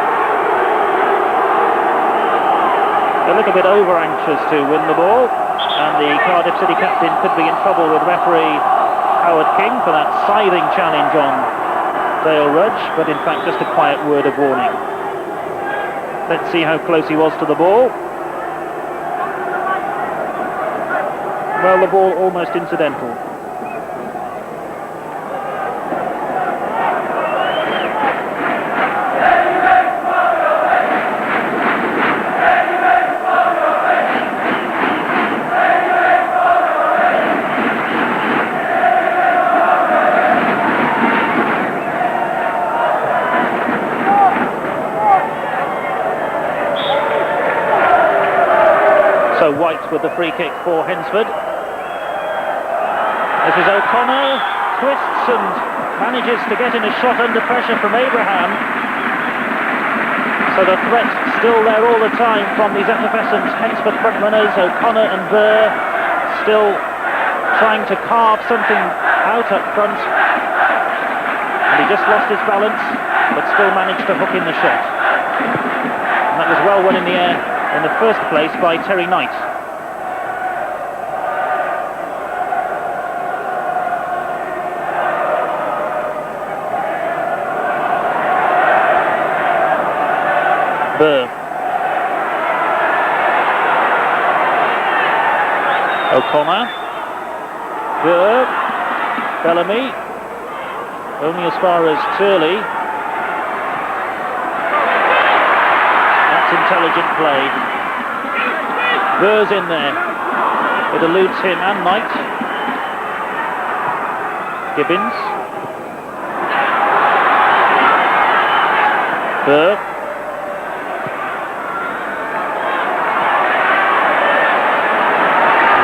A little bit over-anxious to win the ball, and the Cardiff City captain could be in trouble with referee Howard King for that scything challenge on Dale Rudge, but in fact just a quiet word of warning. Let's see how close he was to the ball. Well, the ball almost incidental. So White with the free kick for Hensford. This is O'Connor, twists and manages to get in a shot under pressure from Abraham. So the threat still there all the time from these effervescent Hensford frontrunners. O'Connor and Burr still trying to carve something out up front. And he just lost his balance, but still managed to hook in the shot. And that was well won in the air in the first place by Terry Knight. Burr. O'Connor. Burr. Bellamy. Only as far as Turley. That's intelligent play. Burr's in there. It eludes him and Knight. Gibbons. Burr.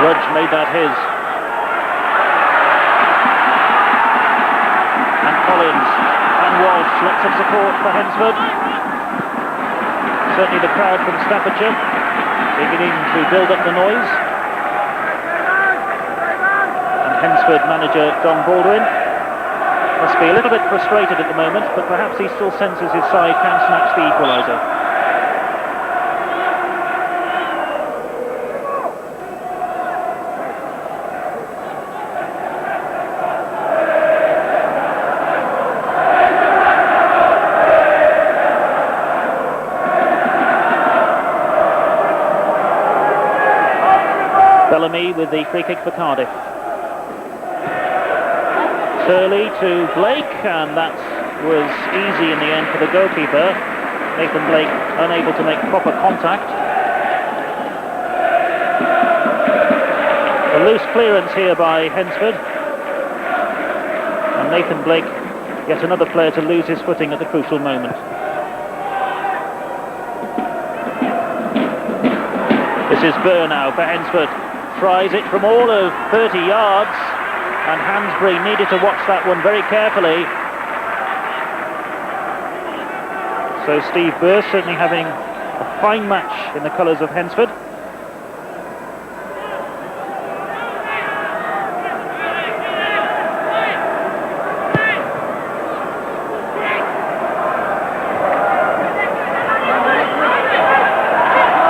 Rudge made that his. Collins and Walsh. Lots of support for Hensford. Certainly the crowd from Staffordshire beginning to build up the noise. And Hensford manager Don Baldwin must be a little bit frustrated at the moment, but perhaps he still senses his side can snatch the equaliser. Bellamy with the free kick for Cardiff. Turley to Blake, and that was easy in the end for the goalkeeper. Nathan Blake unable to make proper contact. A loose clearance here by Hensford. And Nathan Blake, yet another player to lose his footing at the crucial moment. This is Burr now for Hensford. Tries it from all of 30 yards, and Hansbury needed to watch that one very carefully. So Steve Burr certainly having a fine match in the colours of Hensford.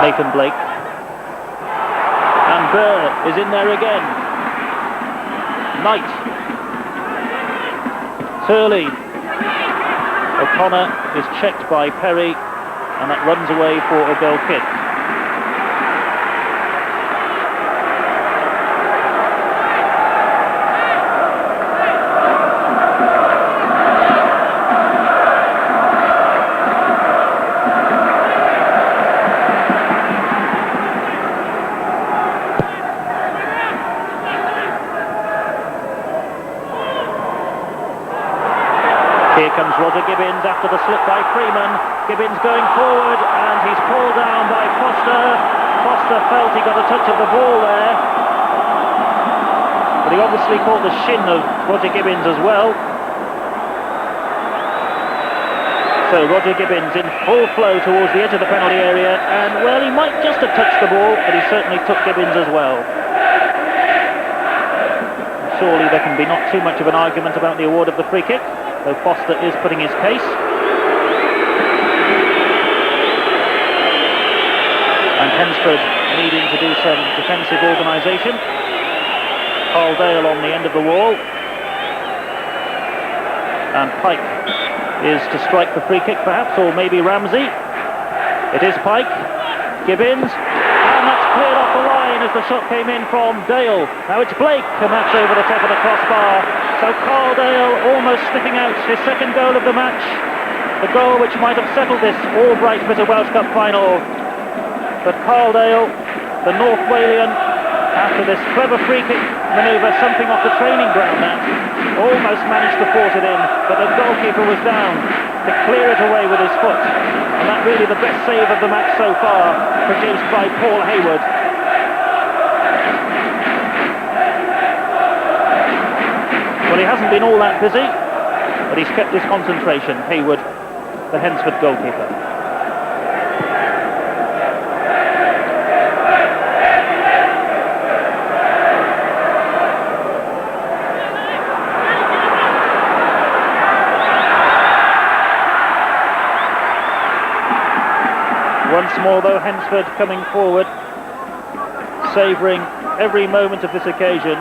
Nathan Blake. And Burr is in there again. Knight. Turley. O'Connor is checked by Perry, and that runs away for a goal kick. Here comes Roger Gibbins after the slip by Freeman. Gibbins going forward, and he's pulled down by Foster. Foster felt he got a touch of the ball there, but he obviously caught the shin of Roger Gibbins as well. So Roger Gibbins in full flow towards the edge of the penalty area, and well, he might just have touched the ball, but he certainly took Gibbins as well. Surely there can be not too much of an argument about the award of the free kick, though Foster is putting his case. And Hensford needing to do some defensive organisation. Carl Dale on the end of the wall. And Pike is to strike the free kick perhaps, or maybe Ramsey. It is Pike. Gibbins. And that's cleared off the line as the shot came in from Dale. Now it's Blake, and that's over the top of the crossbar. So Carl Dale almost sniffing out his second goal of the match. The goal which might have settled this Albright Bitter Welsh Cup final. But Carl Dale, the North Walian, after this clever free kick manoeuvre, something off the training ground now, almost managed to force it in, but the goalkeeper was down to clear it away with his foot. And that really the best save of the match so far, produced by Paul Hayward. Well, he hasn't been all that busy, but he's kept his concentration, Hayward, the Hensford goalkeeper. Once more, though, Hensford coming forward, savouring every moment of this occasion.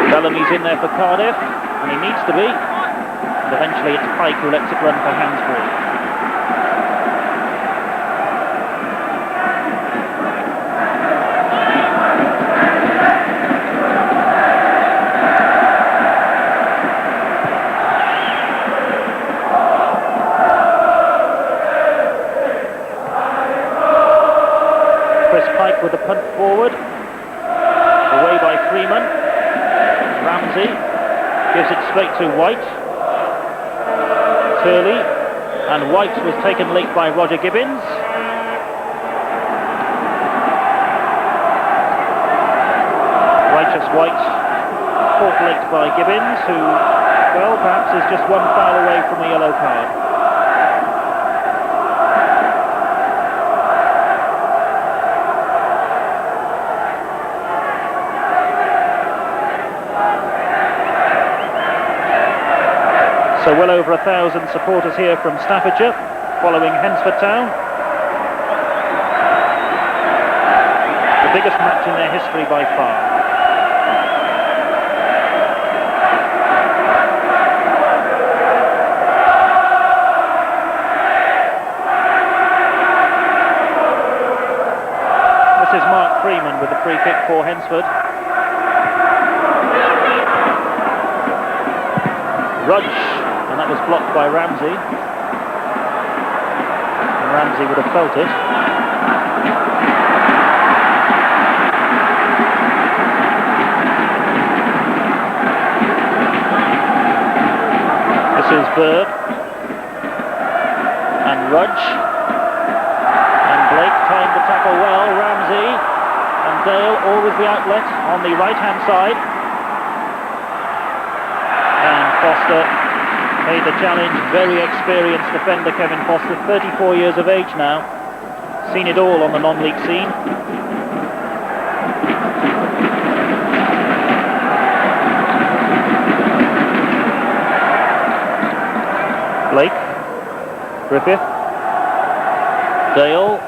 Bellamy's in there for Cardiff, and he needs to be. And eventually it's Pike who lets it run for Hansbury. Pike with the punt forward, away by Freeman. Ramsey gives it straight to White. Turley, and White was taken late by Roger Gibbins. White caught late by Gibbons, who, well, perhaps is just one foul away from a yellow card. So well over 1,000 supporters here from Staffordshire, following Hensford Town. The biggest match in their history by far. This is Mark Freeman with the free kick for Hensford. Rudge. And that was blocked by Ramsey. And Ramsey would have felt it. This is Bird. And Rudge. And Blake timed the tackle well. Ramsey. And Dale, always the outlet on the right-hand side. And Foster made the challenge. Very experienced defender Kevin Foster, 34 years of age now. Seen it all on the non-league scene. Blake. Griffith. Dale.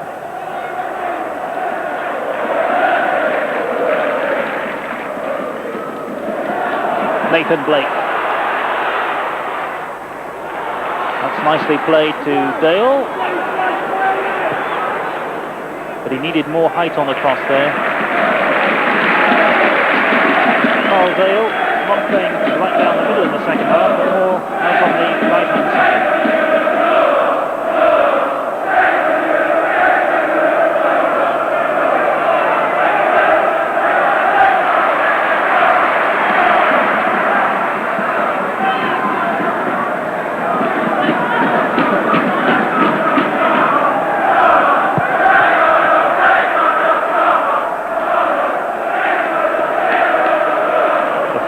Nathan Blake. Nicely played to Dale, but he needed more height on the cross there. Oh, Dale not playing right down the middle in the second half, but more out on the right-hand side.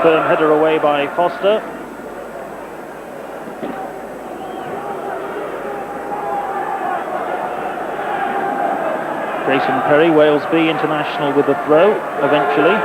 Firm header away by Foster. Jason Perry, Wales B international with the throw eventually.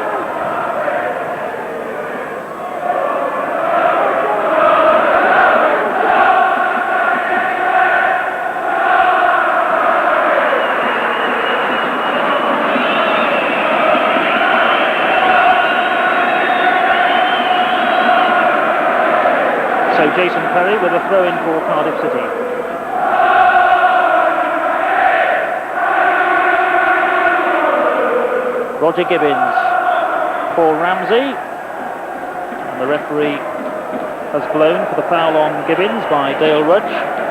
So Jason Perry with a throw-in for Cardiff City. Roger Gibbons for Ramsey. And the referee has blown for the foul on Gibbons by Dale Rudge.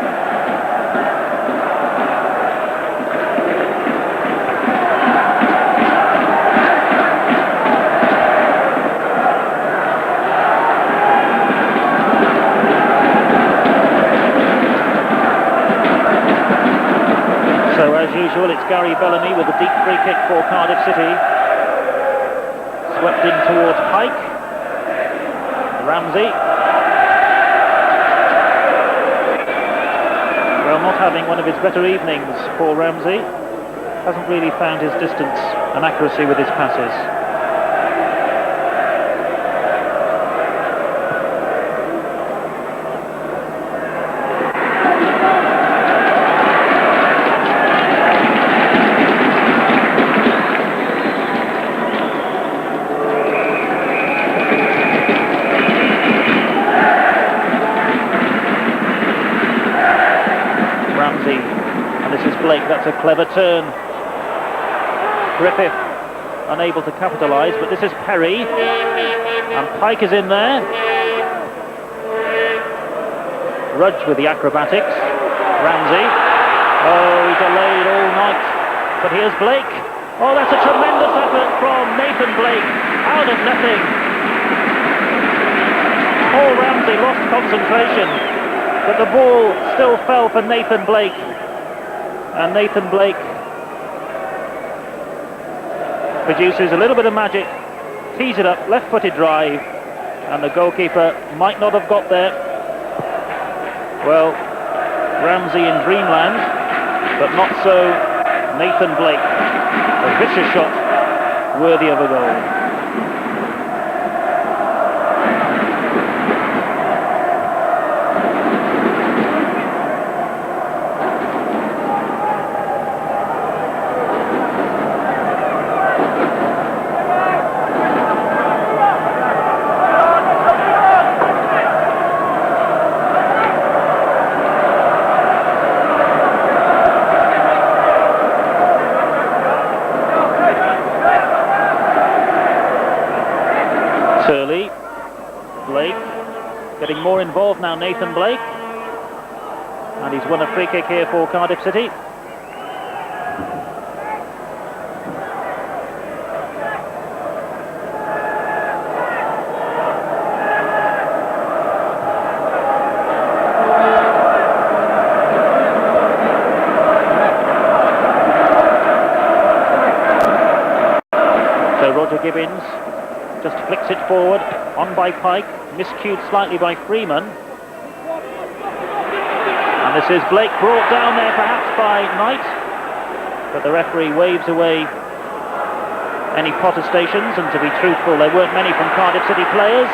So as usual, it's Gary Bellamy with a deep free kick for Cardiff City. Swept in towards Pike. Ramsey. Well, not having one of his better evenings, Paul Ramsey. Hasn't really found his distance and accuracy with his passes. Blake, that's a clever turn. Griffith unable to capitalise, but this is Perry, and Pike is in there. Rudge with the acrobatics. Ramsey. Oh, he delayed all night, but here's Blake. Oh, that's a tremendous effort from Nathan Blake, out of nothing. Paul Ramsey lost concentration, but the ball still fell for Nathan Blake. And Nathan Blake produces a little bit of magic, tees it up, left-footed drive, and the goalkeeper might not have got there. Well, Ramsey in dreamland, but not so Nathan Blake. A vicious shot, worthy of a goal. Blake getting more involved now, Nathan Blake, and he's won a free kick here for Cardiff City. So Roger Gibbins just flicks it forward, on by Pike, miscued slightly by Freeman. And this is Blake brought down there perhaps by Knight, but the referee waves away any protestations, and to be truthful, there weren't many from Cardiff City players.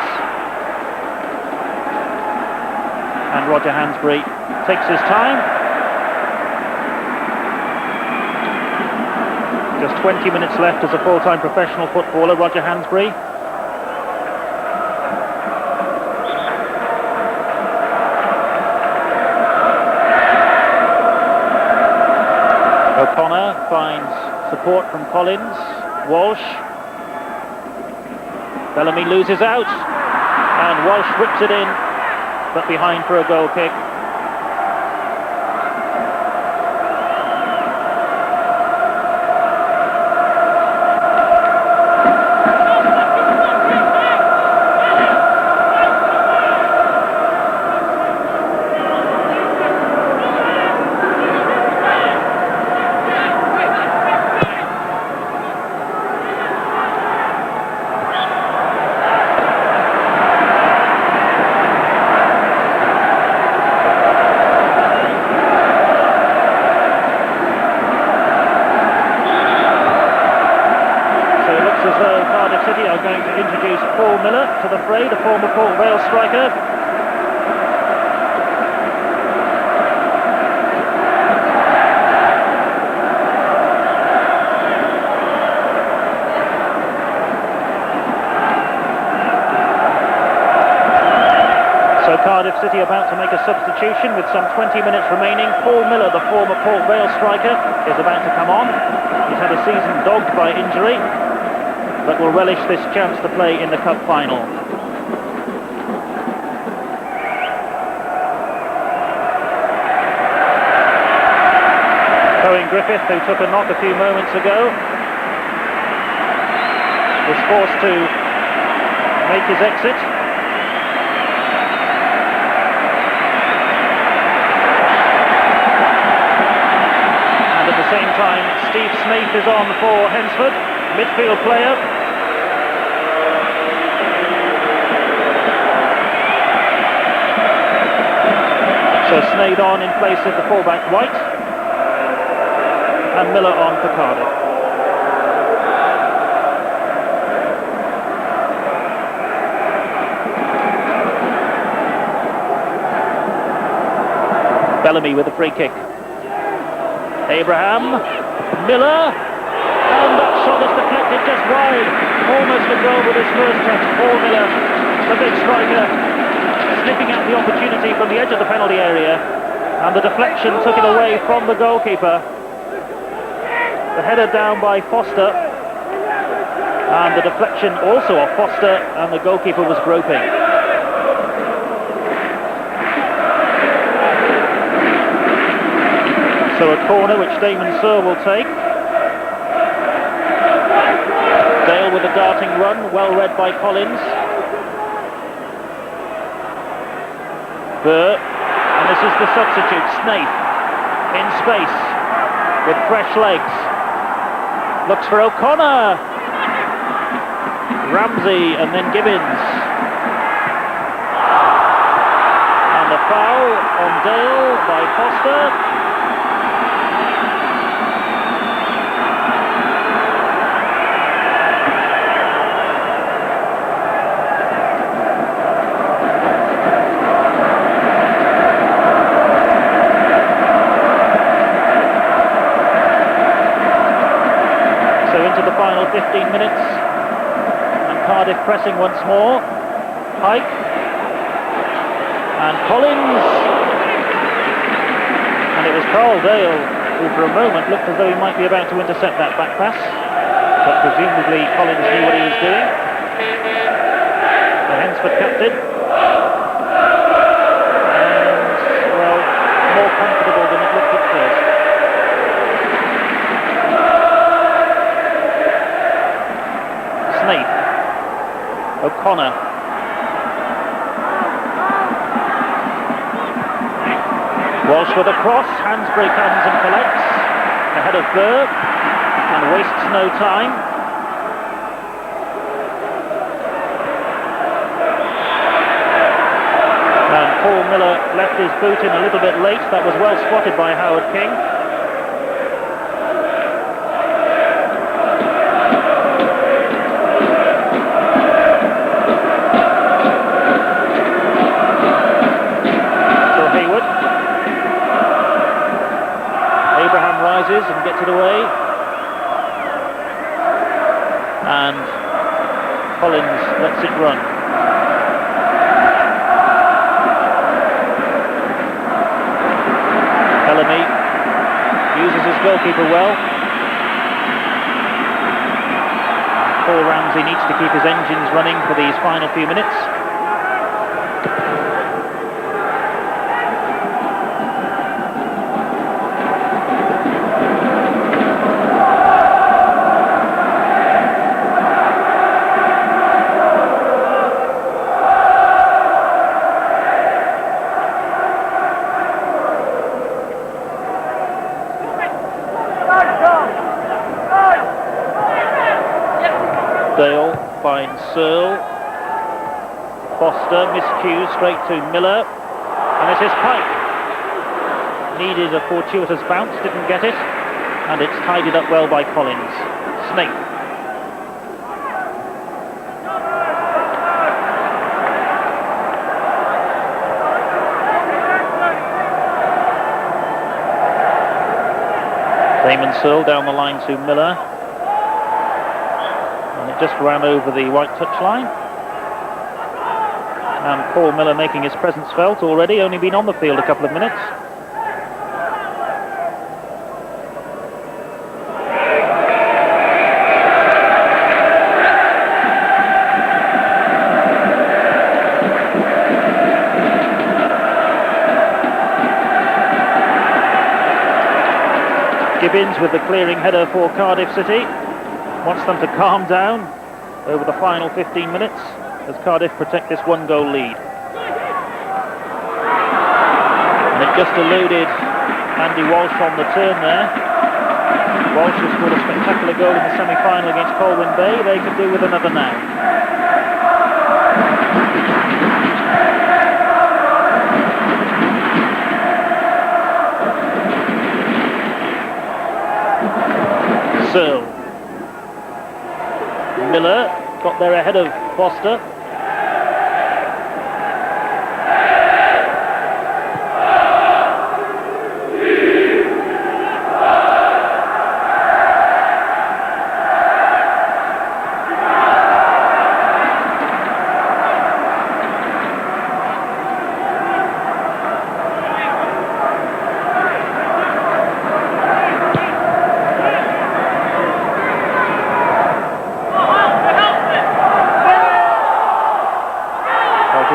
And Roger Hansbury takes his time. Just 20 minutes left as a full-time professional footballer, Roger Hansbury. O'Connor finds support from Collins. Walsh. Bellamy loses out, and Walsh whips it in, but behind for a goal kick. City are going to introduce Paul Miller to the fray, the former Port Vale striker. So Cardiff City about to make a substitution with some 20 minutes remaining. Paul Miller, the former Port Vale striker, is about to come on. He's had a season dogged by injury, but will relish this chance to play in the cup final. Owen Griffith, who took a knock a few moments ago, was forced to make his exit. And at the same time, Steve Smith is on for Hensford, midfield player. So Sneyd on in place of the fullback White, and Miller on for Cardiff. Bellamy with a free kick. Abraham, Miller, and that shot is deflected just wide. Almost a goal with his first touch. Paul Miller, the big striker, sniffing out the opportunity from the edge of the penalty area, and the deflection took it away from the goalkeeper. The header down by Foster, and the deflection also off Foster, and the goalkeeper was groping. So a corner which Damon Sir will take. Dale with a darting run, well read by Collins. Burr, and this is the substitute, Snaith, in space, with fresh legs. Looks for O'Connor. Ramsey and then Gibbons. And a foul on Dale by Foster. Into the final 15 minutes, and Cardiff pressing once more. Pike and Collins, and it was Carl Dale who for a moment looked as though he might be about to intercept that back pass, but presumably Collins knew what he was doing. The Hensford captain, and well, more comfortable than it looked at first. O'Connor. Walsh with a cross, Hansbury comes and collects, ahead of Burr, and wastes no time. And Paul Miller left his boot in a little bit late, that was well spotted by Howard King. And gets it away, and Collins lets it run. Bellamy uses his goalkeeper well. Paul Ramsey needs to keep his engines running for these final few minutes. Dale finds Searle. Foster miscues straight to Miller. And it is Pike. Needed a fortuitous bounce, didn't get it. And it's tidied up well by Collins. Snape. Damon Searle down the line to Miller. Just ran over the white touchline. And Paul Miller making his presence felt already, only been on the field a couple of minutes. Gibbons with the clearing header for Cardiff City. Wants them to calm down over the final 15 minutes as Cardiff protect this one-goal lead. And it just eluded Andy Walsh on the turn there. Walsh has scored a spectacular goal in the semi-final against Colwyn Bay. They could do with another now. Searle. Miller got there ahead of Foster.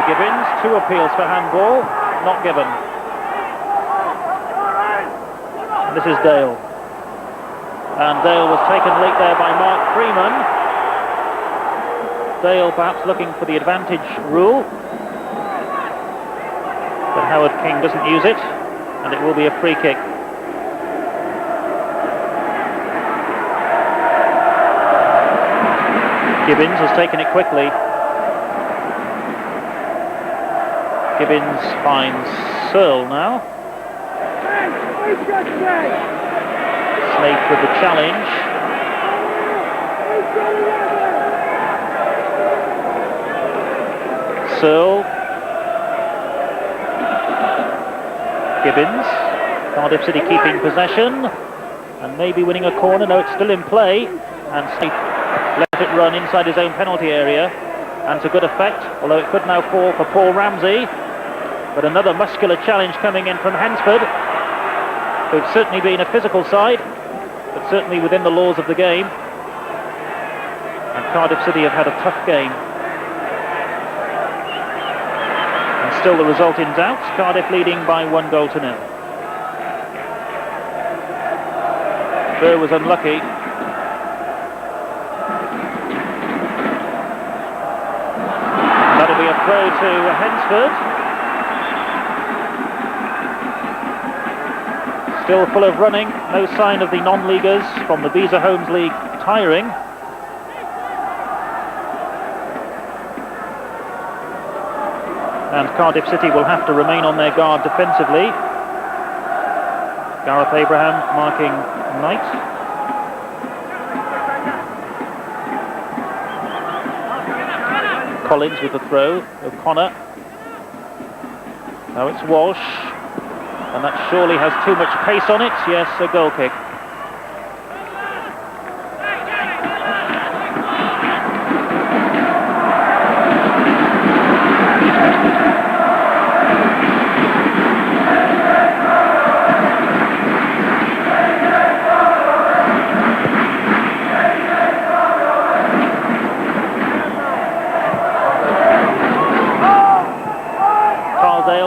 Gibbons, 2 appeals for handball, not given. And this is Dale. And Dale was taken late there by Mark Freeman. Dale perhaps looking for the advantage rule. But Howard King doesn't use it, and it will be a free kick. Gibbons has taken it quickly. Gibbons finds Searle now. Snape with the challenge. Searle. Gibbons. Cardiff City keeping possession and maybe winning a corner. No, it's still in play, and Snape let it run inside his own penalty area, and to good effect, although it could now fall for Paul Ramsey. But another muscular challenge coming in from Hensford, who've certainly been a physical side, but certainly within the laws of the game. And Cardiff City have had a tough game. And still the result in doubt, Cardiff leading by 1-0. Burr was unlucky. That'll be a throw to Hensford. Still full of running, no sign of the non-leaguers from the Visa Homes League tiring. And Cardiff City will have to remain on their guard defensively. Gareth Abraham marking Knight. Collins with the throw. O'Connor. Now it's Walsh. And that surely has too much pace on it. Yes, a goal kick.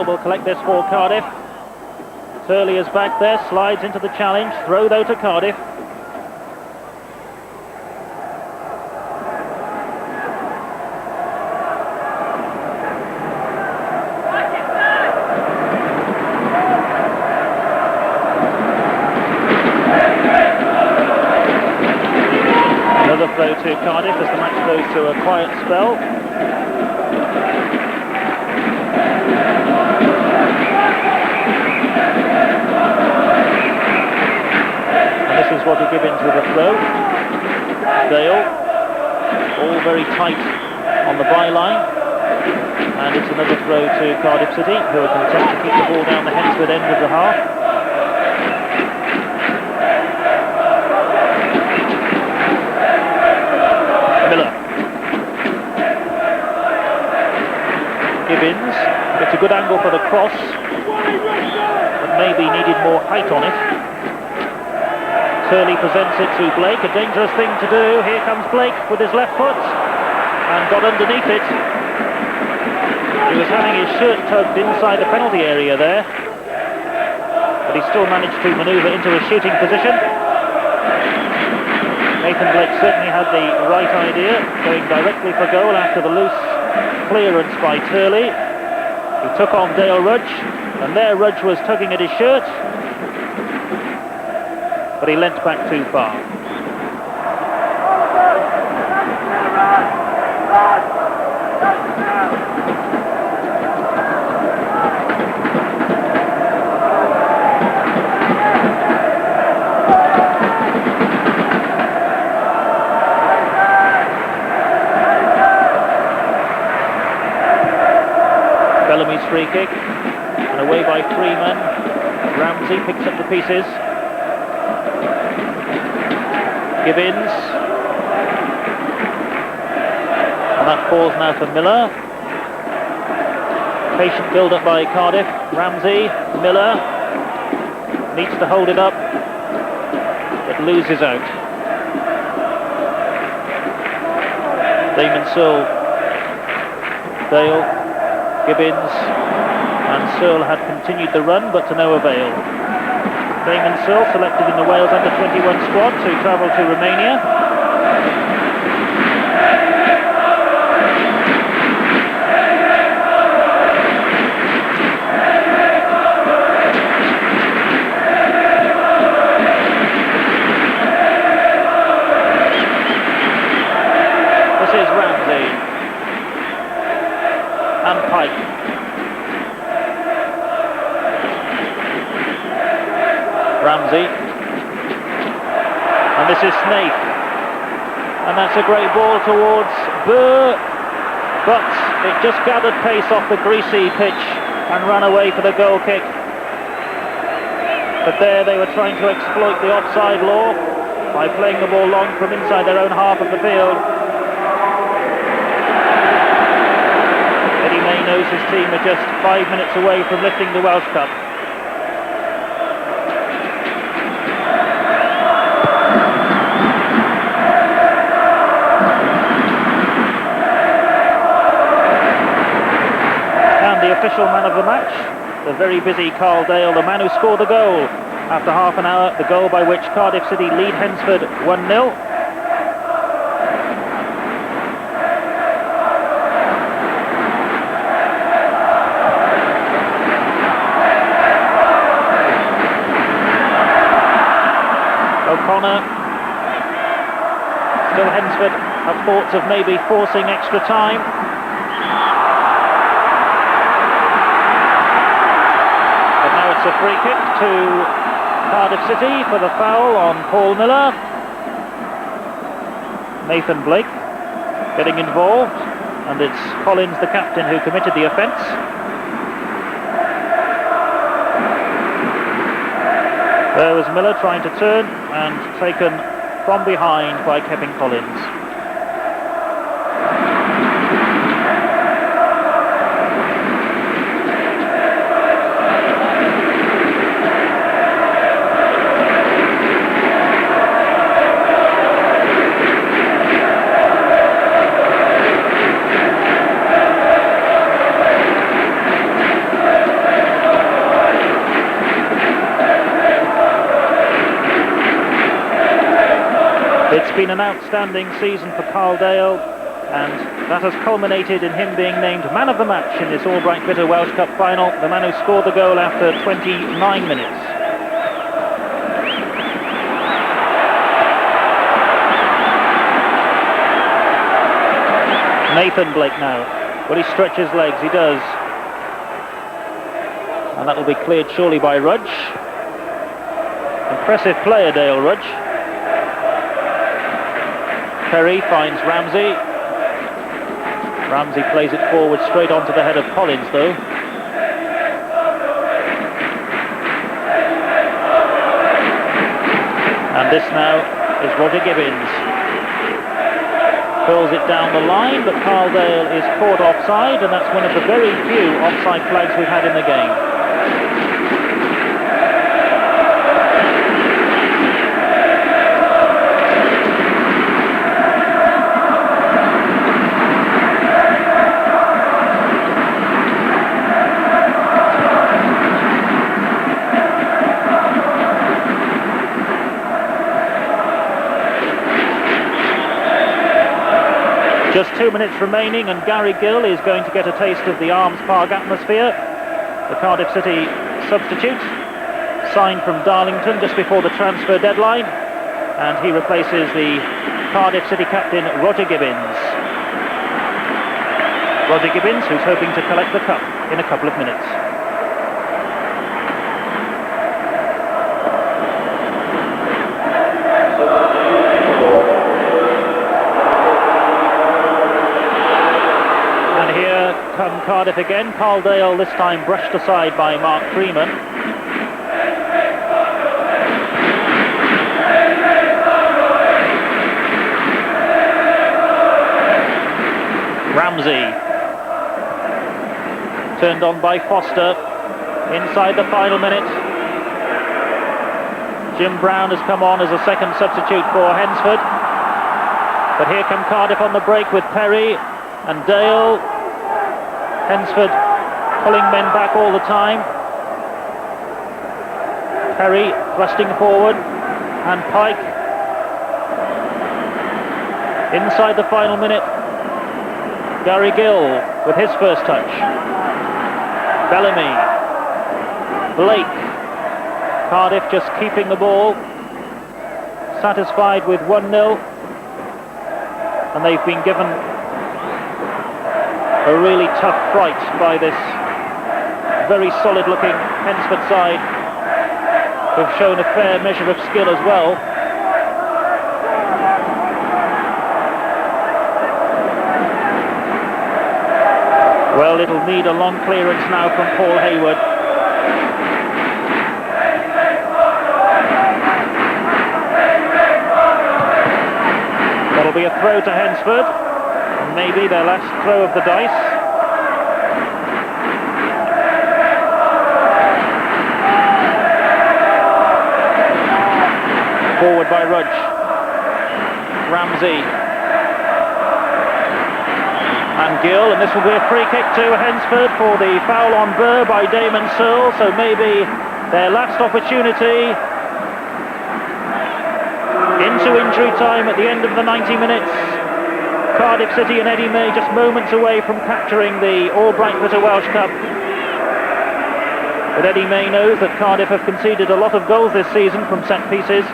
Will collect this for Cardiff. Turley is back there, slides into the challenge. Throw though to Cardiff. Another throw to Cardiff as the match goes to a quiet spell. This is Roger Gibbons with a throw. Dale, all very tight on the byline, and it's another throw to Cardiff City, who are content to keep the ball down the Hensford end of the half. Miller. Gibbons gets a good angle for the cross, but maybe needed more height on it. Turley presents it to Blake, a dangerous thing to do. Here comes Blake with his left foot and got underneath it. He was having his shirt tugged inside the penalty area there, but he still managed to manoeuvre into a shooting position. Nathan Blake certainly had the right idea, going directly for goal after the loose clearance by Turley. He took on Dale Rudge, and there Rudge was tugging at his shirt, but he leant back too far. Bellamy's free kick, and away by Freeman. Ramsey picks up the pieces. Gibbons, and that falls now for Miller. Patient build-up by Cardiff. Ramsey, Miller needs to hold it up, but loses out. Damon Searle, Dale, Gibbons, and Searle had continued the run, but to no avail. Damon Searle selected in the Wales under-21 squad to travel to Romania. This and Pike. Ramsey. And this is Snaith. And that's a great ball towards Burr. But it just gathered pace off the greasy pitch and ran away for the goal kick. But there they were trying to exploit the offside law by playing the ball long from inside their own half of the field. Eddie May knows his team are just 5 minutes away from lifting the Welsh Cup. And the official man of the match, the very busy Carl Dale, the man who scored the goal after half an hour, the goal by which Cardiff City lead Hensford 1-0. O'Connor. Still Hensford have thoughts of maybe forcing extra time. But now it's a free kick to Cardiff City for the foul on Paul Miller. Nathan Blake getting involved, and it's Collins, the captain, who committed the offence. There was Miller trying to turn and taken from behind by Kevin Collins. It's been an outstanding season for Carl Dale, and that has culminated in him being named man of the match in this Albright Bitter Welsh Cup final, the man who scored the goal after 29 minutes. Nathan Blake now. Will he stretch his legs? He does. And that will be cleared surely by Rudge. Impressive player, Dale Rudge. Perry finds Ramsey. Ramsey plays it forward straight onto the head of Collins, though. And this now is Roger Gibbins. Curls it down the line, but Carl Dale is caught offside, and that's one of the very few offside flags we've had in the game. Just 2 minutes remaining, and Gary Gill is going to get a taste of the Arms Park atmosphere. The Cardiff City substitute, signed from Darlington just before the transfer deadline, and he replaces the Cardiff City captain Roger Gibbins. Roger Gibbins, who's hoping to collect the cup in a couple of minutes. Come Cardiff again. Carl Dale this time brushed aside by Mark Freeman. Ramsey turned on by Foster inside the final minute. Jim Brown has come on as a second substitute for Hensford, but here come Cardiff on the break with Perry and Dale. Hensford pulling men back all the time. Perry thrusting forward, and Pike inside the final minute. Gary Gill with his first touch. Bellamy, Blake. Cardiff just keeping the ball, satisfied with 1-0, and they've been given a really tough fight by this very solid-looking Hensford side, who've shown a fair measure of skill as well. Well, it'll need a long clearance now from Paul Hayward. That'll be a throw to Hensford, and maybe their last throw of the dice. Forward by Rudge. Ramsey. And Gill, and this will be a free kick to Hensford for the foul on Burr by Damon Searle, so maybe their last opportunity into injury time at the end of the 90 minutes. Cardiff City and Eddie May just moments away from capturing the Albright Bitter Welsh Cup. But Eddie May knows that Cardiff have conceded a lot of goals this season from set pieces.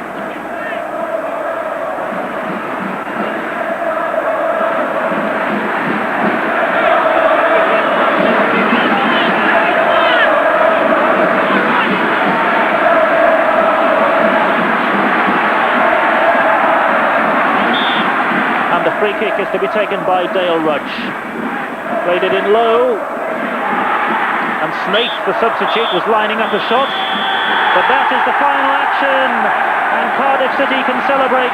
Free kick is to be taken by Dale Rudge. Played it in low, and Snaith, the substitute, was lining up a shot, but that is the final action, and Cardiff City can celebrate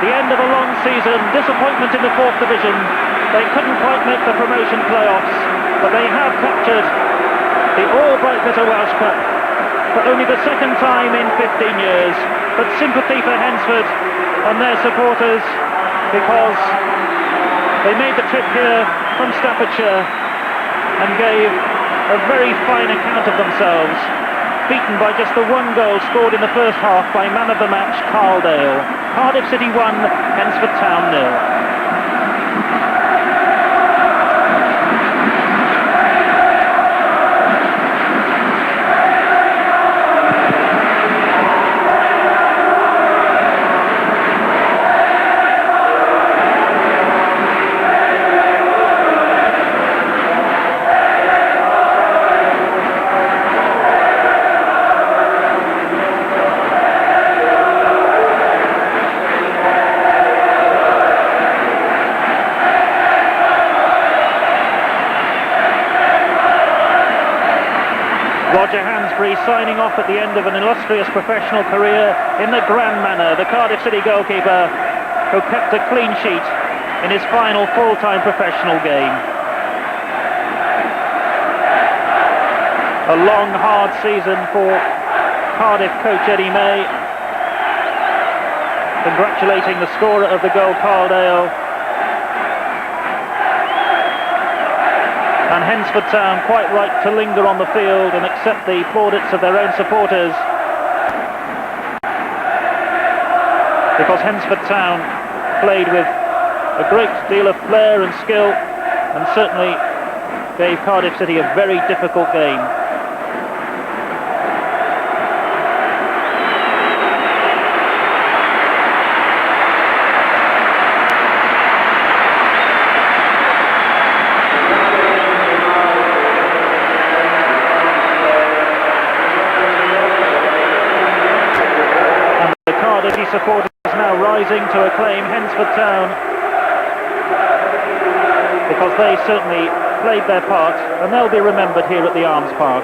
the end of a long season. Disappointment in the 4th division. They couldn't quite make the promotion playoffs, but they have captured the Albright Bitter Welsh Cup for only the 2nd time in 15 years. But sympathy for Hensford and their supporters, because they made the trip here from Staffordshire and gave a very fine account of themselves, beaten by just the 1 goal scored in the first half by man of the match Carl Dale. Cardiff City 1, Hensford Town 0. Roger Hansbury signing off at the end of an illustrious professional career in the grand manner. The Cardiff City goalkeeper who kept a clean sheet in his final full-time professional game. A long, hard season for Cardiff coach Eddie May. Congratulating the scorer of the goal, Carl Dale. And Hensford Town quite right to linger on the field and accept the plaudits of their own supporters, because Hensford Town played with a great deal of flair and skill and certainly gave Cardiff City a very difficult game. Supporters now rising to acclaim Hensford Town, because they certainly played their part and they'll be remembered here at the Arms Park.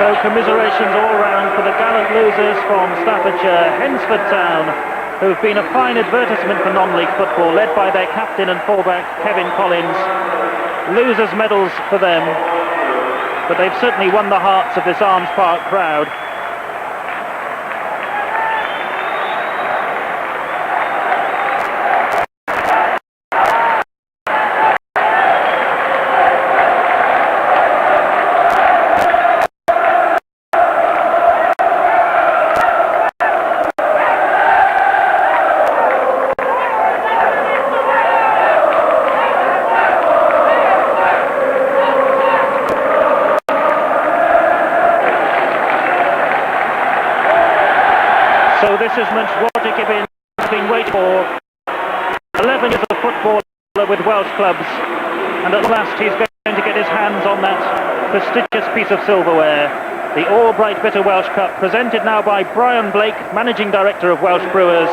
So commiserations all round for the gallant losers from Staffordshire, Hensford Town, who've been a fine advertisement for non-league football, led by their captain and fullback Kevin Collins. Losers' medals for them, but they've certainly won the hearts of this Arms Park crowd. So this is much Roger Gibbins has been waiting for. 11 years of footballer with Welsh clubs, and at last he's going to get his hands on that prestigious piece of silverware. The Albright Bitter Welsh Cup, presented now by Brian Blake, Managing Director of Welsh Brewers.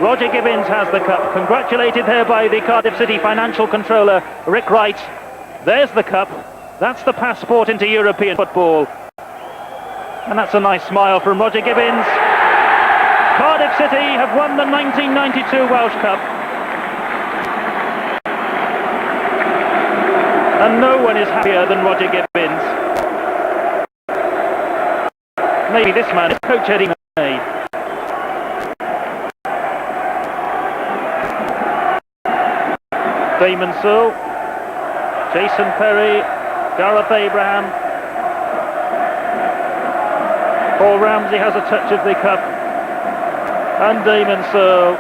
Roger Gibbins has the cup, congratulated there by the Cardiff City Financial Controller, Rick Wright. There's the cup, that's the passport into European football. And that's a nice smile from Roger Gibbins. Cardiff City have won the 1992 Welsh Cup. And no one is happier than Roger Gibbins. Maybe this man is Coach Eddie May. Damon Sewell, Jason Perry, Gareth Abraham. Paul Ramsey has a touch of the cup. And Damon Sewell